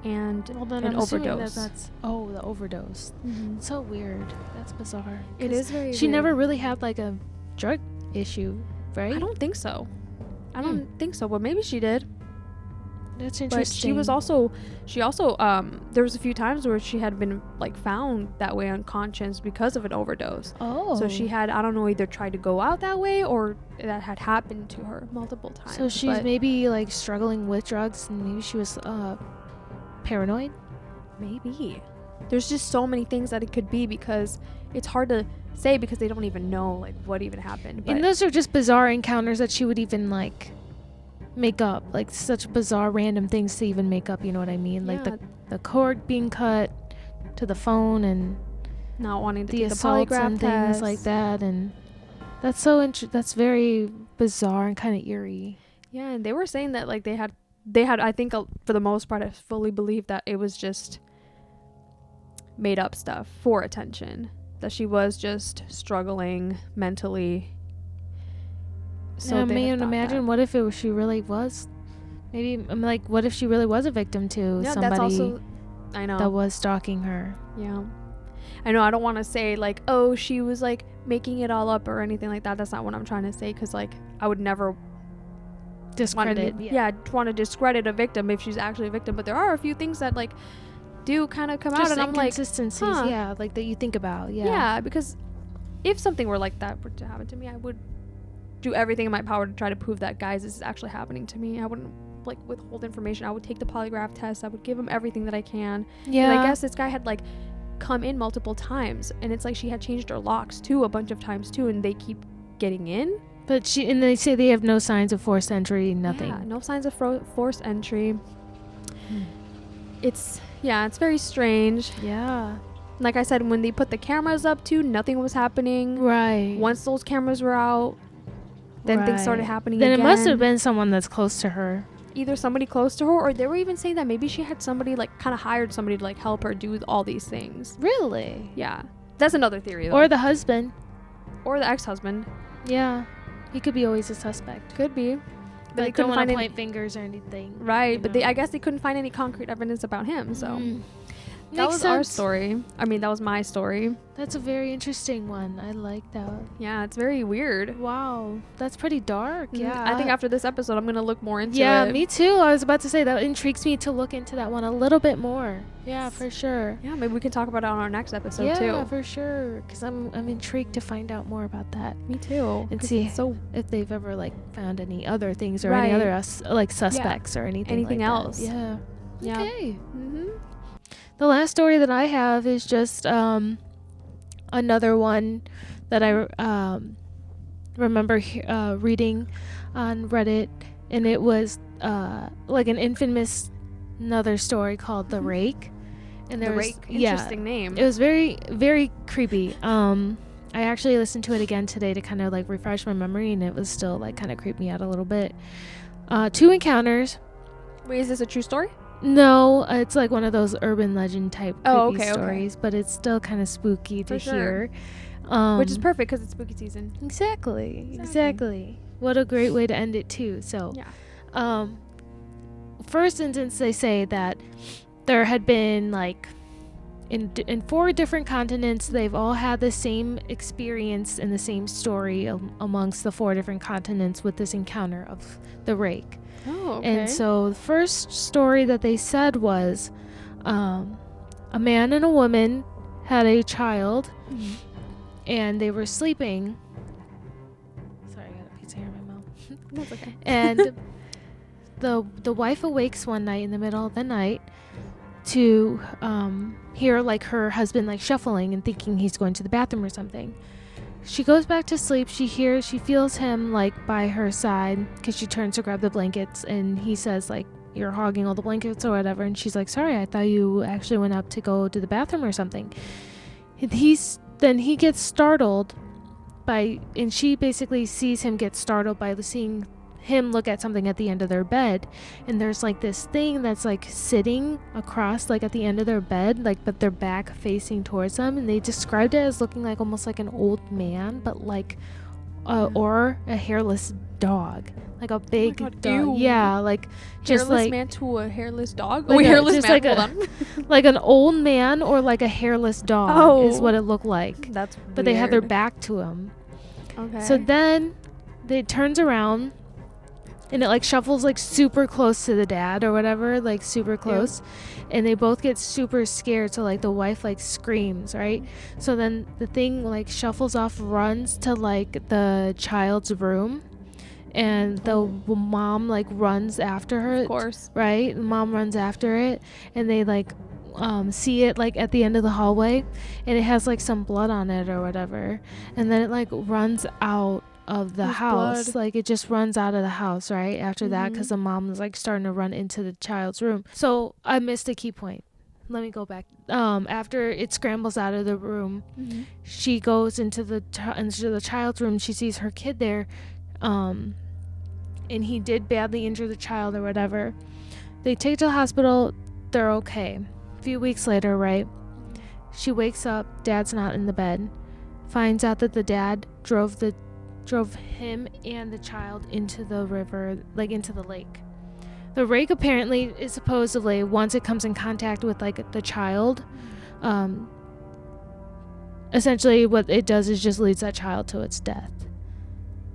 B: and an overdose.
A: That's the overdose. So weird. That's bizarre.
B: It is very
A: She
B: weird.
A: never really had like a drug issue, right?
B: I don't think so. But maybe she did.
A: That's
B: But
A: interesting.
B: she also there was a few times where she had been like found that way unconscious because of an overdose. So she had, I don't know, either tried to go out that way or that had happened to her multiple times.
A: So she's maybe like struggling with drugs, and maybe she was paranoid.
B: Maybe. There's just so many things that it could be, because it's hard to say because they don't even know like what even happened. But
A: And those are just bizarre encounters that she would even like make up, like such bizarre random things to even make up, you know what I mean? Like the cord being cut to the phone, and
B: not wanting to
A: the
B: take the
A: assaults
B: polygraph
A: and
B: test.
A: things like that, and that's that's very bizarre and kind of eerie.
B: Yeah, and they were saying that like they had I think for the most part I fully believe that it was just made up stuff for attention, that she was just struggling mentally.
A: So I mean, imagine what if she really was, maybe like what if she really was a victim to somebody
B: that's also, I know,
A: that was stalking her.
B: Yeah, I know. I don't want to say like, oh, she was like making it all up or anything like that. That's not what I'm trying to say, because like I would never
A: discredit
B: want to discredit a victim if she's actually a victim. But there are a few things that like do kind of come out, and I'm like,
A: inconsistencies, like that you think about.
B: Yeah, because if something were like that were to happen to me, I would do everything in my power to try to prove that, guys, this is actually happening to me. I wouldn't like withhold information. I would take the polygraph test. I would give him everything that I can.
A: Yeah.
B: And I guess this guy had like come in multiple times, and it's like she had changed her locks too a bunch of times too, and they keep getting in.
A: But they say they have no signs of forced entry, nothing.
B: Yeah, no signs of forced entry. It's very strange.
A: Yeah.
B: Like I said, when they put the cameras up too, nothing was happening.
A: Right.
B: Once those cameras were out, then things started happening
A: then
B: again.
A: It must have been someone that's close to her.
B: Either somebody close to her, or they were even saying that maybe she had somebody like kind of hired somebody to like help her do all these things.
A: Really?
B: Yeah. That's another theory though.
A: Or the husband.
B: Or the ex-husband.
A: Yeah. He could be always a suspect.
B: Could be.
A: But they couldn't want to point fingers or anything.
B: Right. But I guess they couldn't find any concrete evidence about him, so. That was our story. I mean, that was my story.
A: That's a very interesting one. I like that.
B: Yeah, it's very weird.
A: Wow. That's pretty dark. Yeah.
B: I think after this episode, I'm going to look more into it.
A: Yeah, me too. I was about to say that intrigues me to look into that one a little bit more. Yeah, for sure.
B: Yeah, maybe we can talk about it on our next episode too.
A: Yeah, for sure. Because I'm intrigued to find out more about that.
B: Me too.
A: And see if they've ever like found any other things or any other like suspects or anything
B: like
A: else.
B: That.
A: Yeah.
B: Yeah.
A: Okay.
B: Mm-hmm.
A: The last story that I have is just another one that I remember reading on Reddit, and it was like an infamous another story called the Rake. And there
B: The
A: was,
B: Rake. Interesting name.
A: It was very, very creepy. I actually listened to it again today to kind of like refresh my memory, and it was still like kind of creeped me out a little bit. 2 encounters.
B: Wait, is this a true story?
A: No, it's like one of those urban legend type creepy
B: okay,
A: stories, but it's still kind of spooky to hear.
B: Which is perfect because it's spooky season.
A: Exactly. What a great way to end it too. So,
B: yeah.
A: First instance, they say that there had been like in 4 different continents, they've all had the same experience and the same story amongst the 4 different continents with this encounter of the Rake.
B: Oh, okay.
A: And so the first story that they said was a man and a woman had a child, and they were sleeping. Sorry, I got a piece of hair in my mouth.
B: That's okay.
A: And the wife awakes one night in the middle of the night to hear like her husband like shuffling and thinking he's going to the bathroom or something. She goes back to sleep. She feels him like by her side because she turns to grab the blankets, and he says like, "You're hogging all the blankets or whatever." And she's like, "Sorry, I thought you actually went up to go to the bathroom or something." And he gets startled and she basically sees him get startled by seeing him look at something at the end of their bed, and there's like this thing that's like sitting across like at the end of their bed, like, but their back facing towards them, and they described it as looking like almost like an old man, but like or a hairless dog, like a big dog.
B: Ew.
A: Yeah, like just
B: hairless
A: like
B: man to a hairless dog.
A: Like
B: hairless
A: just
B: man.
A: like
B: Hold on.
A: like an old man or like a hairless dog is what it looked like.
B: That's
A: but they had their back to him.
B: Okay.
A: So then it turns around, and it like shuffles like super close to the dad or whatever, like super close. And they both get super scared. So like the wife like screams, right? So then the thing like shuffles off, runs to like the child's room, and the mom like runs after her.
B: Of course.
A: Right? The mom runs after it, and they like see it like at the end of the hallway, and it has like some blood on it or whatever. And then it like runs out of the house.
B: Blood.
A: Like it just runs out of the house right after that, because the mom was like starting to run into the child's room. So I missed a key point. Let me go back. After it scrambles out of the room, she goes into the child's room. She sees her kid there, and he did badly injure the child or whatever. They take to the hospital. They're okay. A few weeks later, right, she wakes up. Dad's not in the bed. Finds out that the dad drove him and the child into the river, like into the lake. The Rake apparently is supposedly, once it comes in contact with like the child, essentially what it does is just leads that child to its death.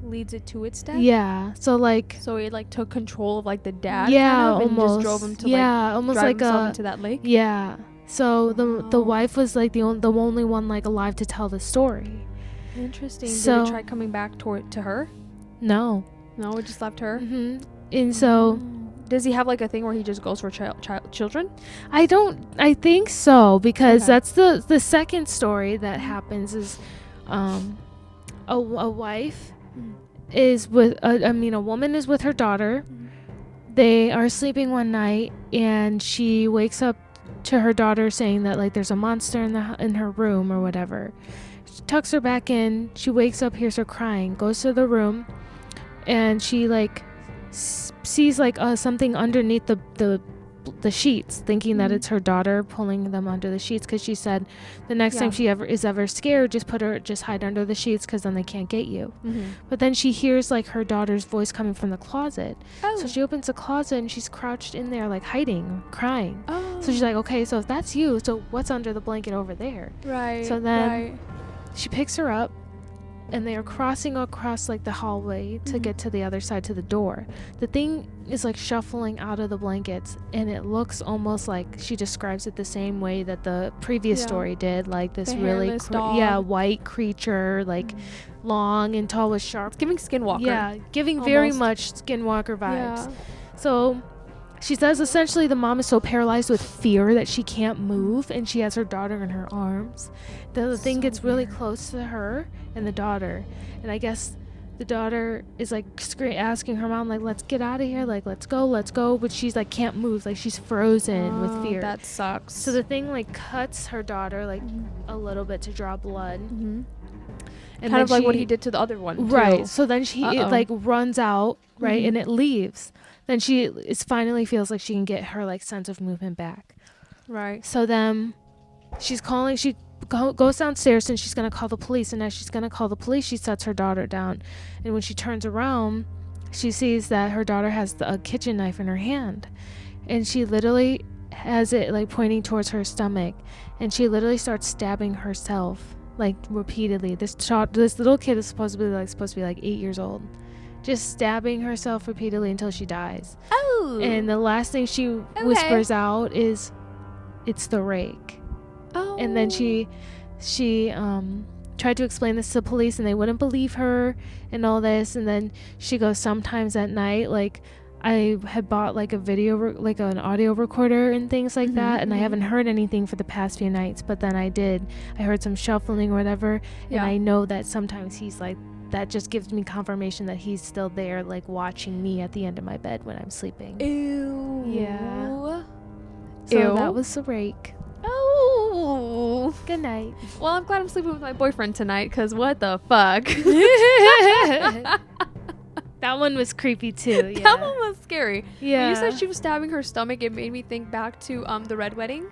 B: Leads it to its death?
A: Yeah. So it
B: like took control of like the dad.
A: Yeah,
B: kind of, and
A: almost.
B: just drove him to
A: almost
B: drive
A: like
B: himself into that lake.
A: Yeah. So the wife was like the only one like alive to tell the story.
B: Interesting.
A: So,
B: did it try coming back to her?
A: No,
B: it just left her.
A: And so
B: does he have like a thing where he just goes for children?
A: I think so, because that's the second story that happens is a wife is with a woman is with her daughter. They are sleeping one night, and she wakes up to her daughter saying that like there's a monster in her room or whatever. She tucks her back in. She wakes up, hears her crying, goes to the room, and she like sees like something underneath the sheets, thinking that it's her daughter pulling them under the sheets, because she said the next time she is ever scared, just hide under the sheets, because then they can't get you. But then she hears like her daughter's voice coming from the closet. So she opens the closet, and she's crouched in there like hiding, crying. So she's like, okay, so if that's you, so what's under the blanket over there?
B: Right.
A: So then she picks her up, and they are crossing across like the hallway to get to the other side, to the door. The thing is like shuffling out of the blankets, and it looks almost like, she describes it the same way that the previous story did, like this really white creature, like long and tall with sharp,
B: it's giving Skinwalker.
A: giving almost very much Skinwalker vibes. So She says essentially the mom is so paralyzed with fear that she can't move, and she has her daughter in her arms. The thing gets really close to her and the daughter, and I guess the daughter is like asking her mom, like, let's get out of here, like, let's go, but she's like can't move, like she's frozen with fear.
B: That sucks.
A: So the thing like cuts her daughter like a little bit to draw blood.
B: And kind of like what he did to the other one,
A: right?
B: Too.
A: So then it like runs out, right, and it leaves. Then she finally feels like she can get her like sense of movement back,
B: right?
A: So then she's calling. She goes downstairs and she's gonna call the police. And as she's gonna call the police, she sets her daughter down. And when she turns around, she sees that her daughter has a kitchen knife in her hand, and she literally has it like pointing towards her stomach, and she literally starts stabbing herself like repeatedly. This little kid is supposed to be like 8 years old, just stabbing herself repeatedly until she dies.
B: Oh.
A: And the last thing she whispers out is, "It's the rake."
B: Oh.
A: And then she tried to explain this to the police, and they wouldn't believe her and all this. And then she goes, sometimes at night, like, I had bought like a like an audio recorder and things like that, and I haven't heard anything for the past few nights, but then I heard some shuffling or whatever, and I know that sometimes he's like, that just gives me confirmation that he's still there, like watching me at the end of my bed when I'm sleeping.
B: Ew.
A: Yeah. So that was the rake.
B: Oh.
A: Good night.
B: Well, I'm glad I'm sleeping with my boyfriend tonight, because what the fuck?
A: That one was creepy too. Yeah.
B: That one was scary.
A: Yeah.
B: When you said she was stabbing her stomach, it made me think back to the Red Wedding.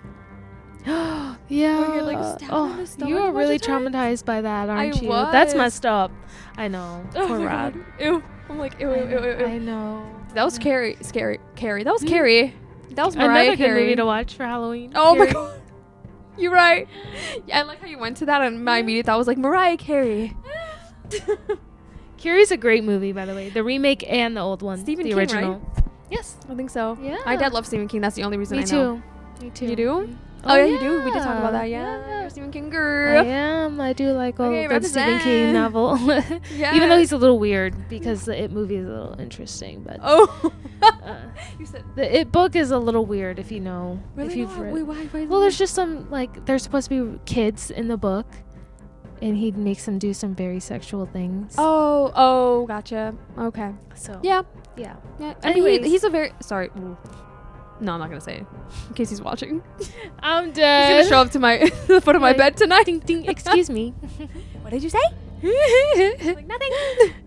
A: Yeah.
B: Where you're like stabbing the stomach.
A: You are really traumatized by that, aren't you?
B: Was.
A: That's messed up. I know. Poor Rod.
B: Ew. I'm like, ew.
A: I know.
B: That was scary. That was Carrie. That was Mariah
A: Another
B: Carey.
A: good movie to watch for Halloween.
B: Oh
A: Carrie.
B: my god. You're right. Yeah, I like how you went to that, and my immediate thought was like Mariah Carey.
A: Carrie's a great movie, by the way. The remake and the old one.
B: Stephen
A: the
B: King,
A: original.
B: right?
A: Yes.
B: I think so.
A: Yeah.
B: My dad loves Stephen King. That's the only reason I know.
A: Me too.
B: You do?
A: Oh,
B: yeah, you do. We did talk about that. Yeah. You're a Stephen King girl.
A: I am. I do like a good
B: represent.
A: Stephen King novel.
B: Yeah.
A: Even though he's a little weird, because the It movie is a little interesting. But
B: you said
A: the It book is a little weird if you know.
B: Really?
A: If you've read.
B: Why
A: Well, there's just some, like, there's supposed to be kids in the book, and he makes them do some very sexual things.
B: Oh, gotcha. Okay.
A: So
B: Yeah.
A: yeah.
B: I mean,
A: Anyways.
B: he's a very sorry. No, I'm not gonna say it in case he's watching.
A: I'm
B: He's
A: dead.
B: gonna show up to the foot of my bed tonight.
A: Ding, ding, excuse me.
B: What did you say? Like nothing.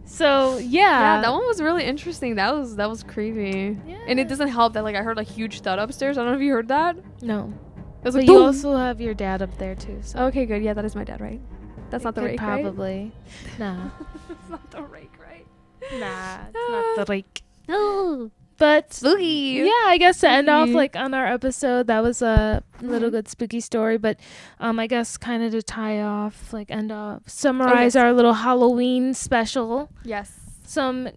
A: So
B: Yeah, that one was really interesting. That was creepy.
A: Yeah.
B: And it doesn't help that like I heard a huge thud upstairs. I don't know if you heard that.
A: No.
B: It was
A: But
B: like
A: you
B: boom.
A: also have your dad up there too. So
B: Okay, good. Yeah, that is my dad, right? That's not the rake, right?
A: probably. Nah.
B: It's not the rake, right?
A: Nah, it's not the rake. No. But
B: Spooky.
A: yeah, I guess to end off
B: Spooky.
A: like on our episode, that was a little good spooky story. But I guess kind of to tie off, like summarize our little Halloween special.
B: Yes.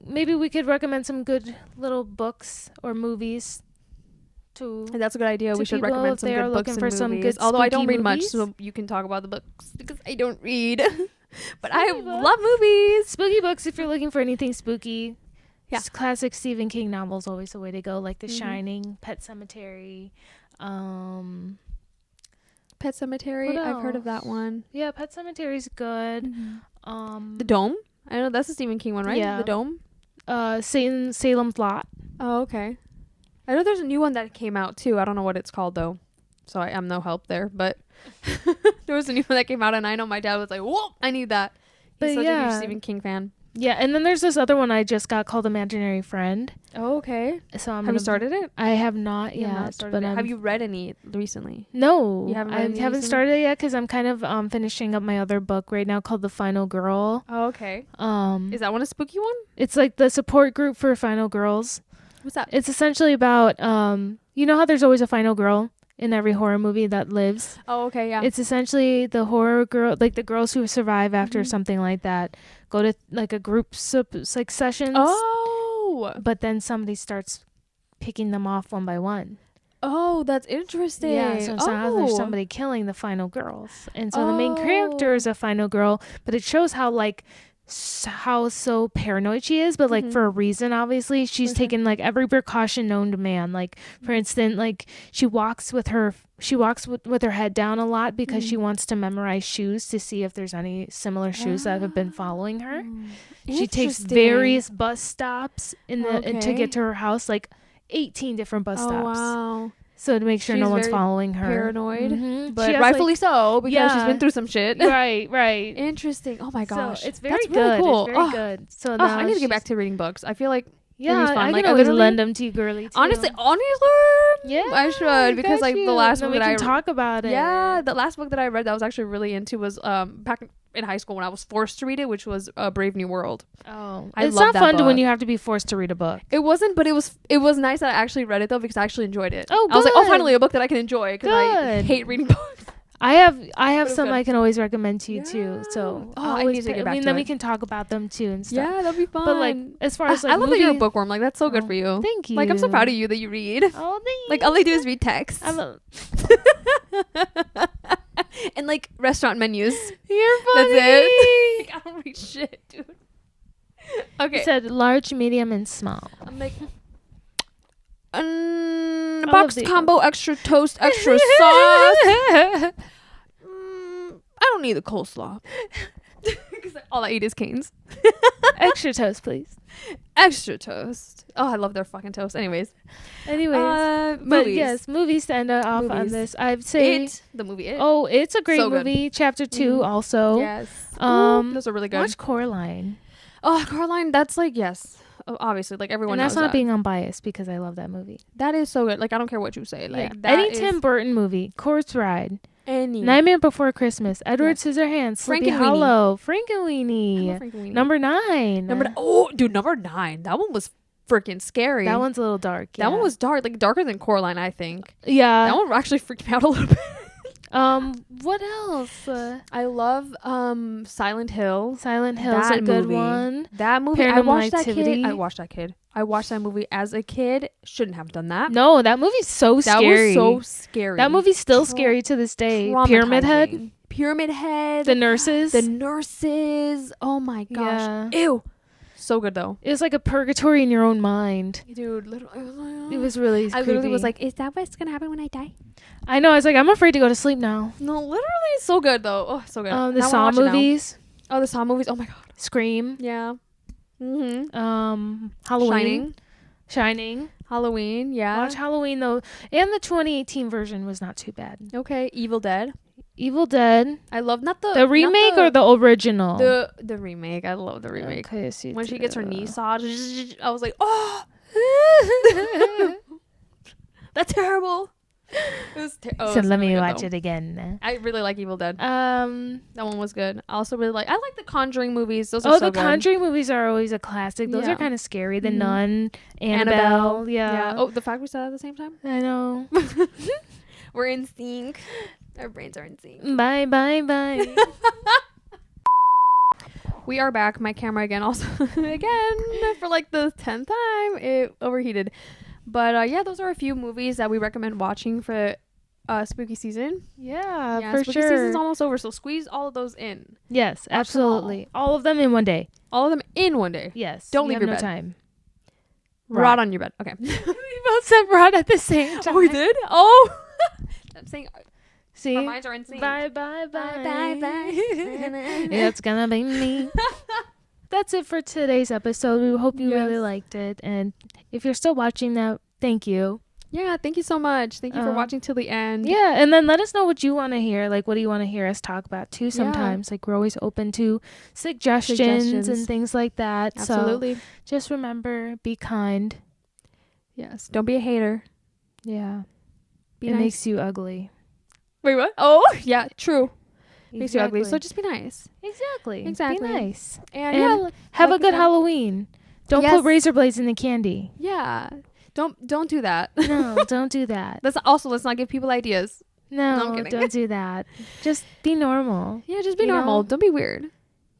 A: Maybe we could recommend some good little books or movies to.
B: And that's a good idea.
A: To
B: We should
A: people
B: recommend
A: if
B: some
A: they are
B: good books
A: looking
B: and
A: for
B: movies.
A: some good
B: Although I don't
A: spooky
B: read much,
A: movies.
B: so you can talk about the books because I don't read. But I
A: Spooky books.
B: love movies.
A: Spooky books, if you're looking for anything spooky.
B: Yeah.
A: Classic Stephen King novels always the way to go, like The Shining, Pet Sematary.
B: Pet Sematary.
A: What
B: I've heard of that
A: else?
B: one.
A: Yeah, Pet Sematary's good.
B: The Dome. I know that's a Stephen King one, right?
A: Yeah.
B: The Dome.
A: Salem's Lot.
B: Oh, okay. I know there's a new one that came out too. I don't know what it's called though, so I am no help there. But there was a new one that came out, and I know my dad was like, "Whoa, I need that." He's such a huge Stephen King fan.
A: Yeah, and then there's this other one I just got called Imaginary Friend.
B: Oh, okay.
A: So
B: Have you started it?
A: I have not
B: You have
A: yet.
B: not started
A: But
B: it. Have you read any recently?
A: No,
B: You haven't read
A: I
B: any
A: haven't
B: recently?
A: started it yet because I'm kind of finishing up my other book right now called The Final Girl.
B: Oh, okay.
A: Is
B: Is that one a spooky one?
A: It's like the support group for final girls.
B: What's that?
A: It's essentially about you know how there's always a final girl in every horror movie that lives.
B: Oh, okay, yeah.
A: It's essentially the horror girl, like the girls who survive after something like that, go to like a group like sessions.
B: Oh.
A: But then somebody starts picking them off one by one.
B: Oh, that's interesting.
A: Yeah, so now there's somebody killing the final girls. And so the main character is a final girl, but it shows how like how so paranoid she is, but like for a reason. Obviously, she's taken like every precaution known to man. Like for instance, like she walks with her head down a lot because she wants to memorize shoes to see if there's any similar shoes that have been following her. She takes various bus stops to get to her house, like 18 different bus stops. Wow. So to make sure no one's following her.
B: Paranoid. But rightfully so, because she's been through some shit.
A: Right.
B: Interesting. Oh my gosh.
A: So it's very good.
B: Really cool.
A: It's very good. So
B: I need to get back to reading books. I feel like
A: I can always lend them to you, girly, too.
B: Honestly, yeah, I should, because like the last book that I
A: talk about it.
B: Yeah, the last book that I read that I was actually really into was back in high school when I was forced to read it, which was Brave New World.
A: Oh, it's not fun when you have to be forced to read a book.
B: It wasn't, but it was nice that I actually read it though, because I actually enjoyed it.
A: Oh, good.
B: I was like, oh, finally a book that I can enjoy, because I hate reading books.
A: I have some I can always recommend to you too. So
B: I need to get back to
A: then we can talk about them too and stuff.
B: Yeah, that'd be fun.
A: But like as far as like
B: I love that you're a bookworm. Like that's so good for you.
A: Thank you.
B: Like I'm so proud of you that you read.
A: Oh, thanks.
B: Like all I do is read text. And like restaurant menus.
A: You're funny.
B: That's it. Like, I don't read shit, dude. Okay.
A: It said large, medium, and small.
B: I'm like box combo, extra toast, extra sauce. I don't need the coleslaw. Because all I eat is Cane's.
A: Extra toast, please.
B: Extra toast. Oh, I love their fucking toast. Anyways,
A: but
B: movies.
A: Yes, movies to end off on this. I'd say
B: the movie It.
A: Oh, it's a great movie. Chapter 2 also.
B: Yes. Those are really good.
A: Watch Coraline.
B: Oh, Coraline. That's like yes. Obviously, like everyone knows that.
A: And that's not being unbiased because I love that movie.
B: That is so good. Like I don't care what you say. Like
A: any Tim Burton movie, Corpse Bride,
B: any
A: Nightmare Before Christmas, Edward Scissorhands, Sleepy Hollow, Frankenweenie, Number 9.
B: Dude, Number 9. That one was freaking scary.
A: That one's a little dark. Yeah.
B: That one was dark, like darker than Coraline, I think.
A: Yeah.
B: That one actually freaked me out a little bit.
A: What else?
B: I love Silent Hill.
A: Silent Hill's a good one.
B: That movie,
A: I watched that
B: kid. I watched that movie as a kid. Shouldn't have done that.
A: No, that movie's so scary.
B: That was so scary.
A: That movie's still scary to this day. Pyramid Head. The nurses.
B: Oh my gosh.
A: Yeah.
B: Ew. So good though.
A: It was like a purgatory in your own mind.
B: Dude, literally.
A: It was really
B: I literally was like, is that what's gonna happen when I die?
A: I know. I was like, I'm afraid to go to sleep now.
B: No, literally so good though. Oh, so good.
A: The Saw movies.
B: Oh, the Saw movies. Oh my god.
A: Scream.
B: Yeah.
A: Halloween. Shining.
B: Halloween. Yeah.
A: Watch Halloween though. And the 2018 version was not too bad.
B: Okay. Evil Dead.
A: I
B: love
A: the remake or the original.
B: The remake. I love the remake.
A: Okay,
B: when she gets her knee sawed, I was like, oh, that's terrible.
A: So let me watch it again.
B: I really like Evil Dead. That one was good. I also really like the Conjuring movies. Those are so good.
A: Conjuring movies are always a classic. Those are kind of scary. The Nun, Annabelle. Yeah.
B: Oh, the fact we said that at the same time.
A: I know.
B: We're in sync. Our brains are in sync.
A: Bye.
B: We are back. My camera again. Also again for like the 10th time. It overheated. But those are a few movies that we recommend watching for spooky season.
A: Yeah, for
B: spooky
A: sure.
B: Season's almost over, so squeeze all of those in.
A: Yes, absolutely. All of them in one day.
B: Yes. Don't leave your bed.
A: Time.
B: Rot on your bed. Okay.
A: We both said rot at the same time.
B: Oh, we did? Oh. I'm saying.
A: See?
B: Our minds are in sync.
A: Bye. It's gonna be me. That's it for today's episode. We hope you really liked it. And if you're still watching that, thank you.
B: Yeah, thank you so much. Thank you for watching till the end.
A: Yeah, and then let us know what you want to hear. Like, what do you want to hear us talk about, too, sometimes. Like, we're always open to suggestions and things like that.
B: Absolutely.
A: So just remember, be kind.
B: Yes. Don't be a hater.
A: Yeah.
B: It
A: makes you ugly.
B: Wait, what? Oh, yeah, true. Makes you ugly, so just be nice.
A: Exactly. Be nice.
B: And
A: have a good Halloween. Don't put razor blades in the candy.
B: Yeah. Don't do that.
A: No, don't do that.
B: Let's not give people ideas.
A: No, don't do that. Just be normal.
B: Yeah, just be normal. Don't be weird.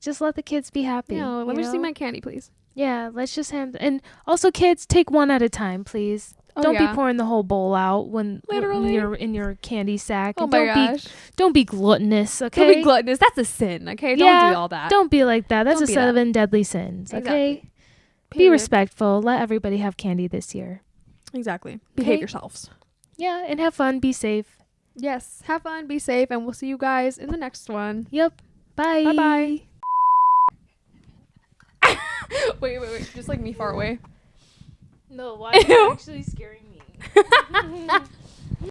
A: Just let the kids be happy.
B: No, let me see my candy, please.
A: Yeah, let's just and also kids, take one at a time, please. Don't be pouring the whole bowl out when you're in your candy sack.
B: Oh
A: And
B: my gosh.
A: Don't be gluttonous, okay?
B: Don't be gluttonous. That's a sin, okay? Don't do all that.
A: Don't be like that. That's
B: Don't
A: a
B: be that.
A: 7 deadly sins, okay?
B: Exactly.
A: Be respectful. Let everybody have candy this year.
B: Exactly. Behave yourselves.
A: Yeah, and have fun. Be safe.
B: Yes. Have fun. Be safe. And we'll see you guys in the next one.
A: Yep. Bye.
B: Bye-bye. Wait. Just like me far away.
A: No, why are you actually scaring me?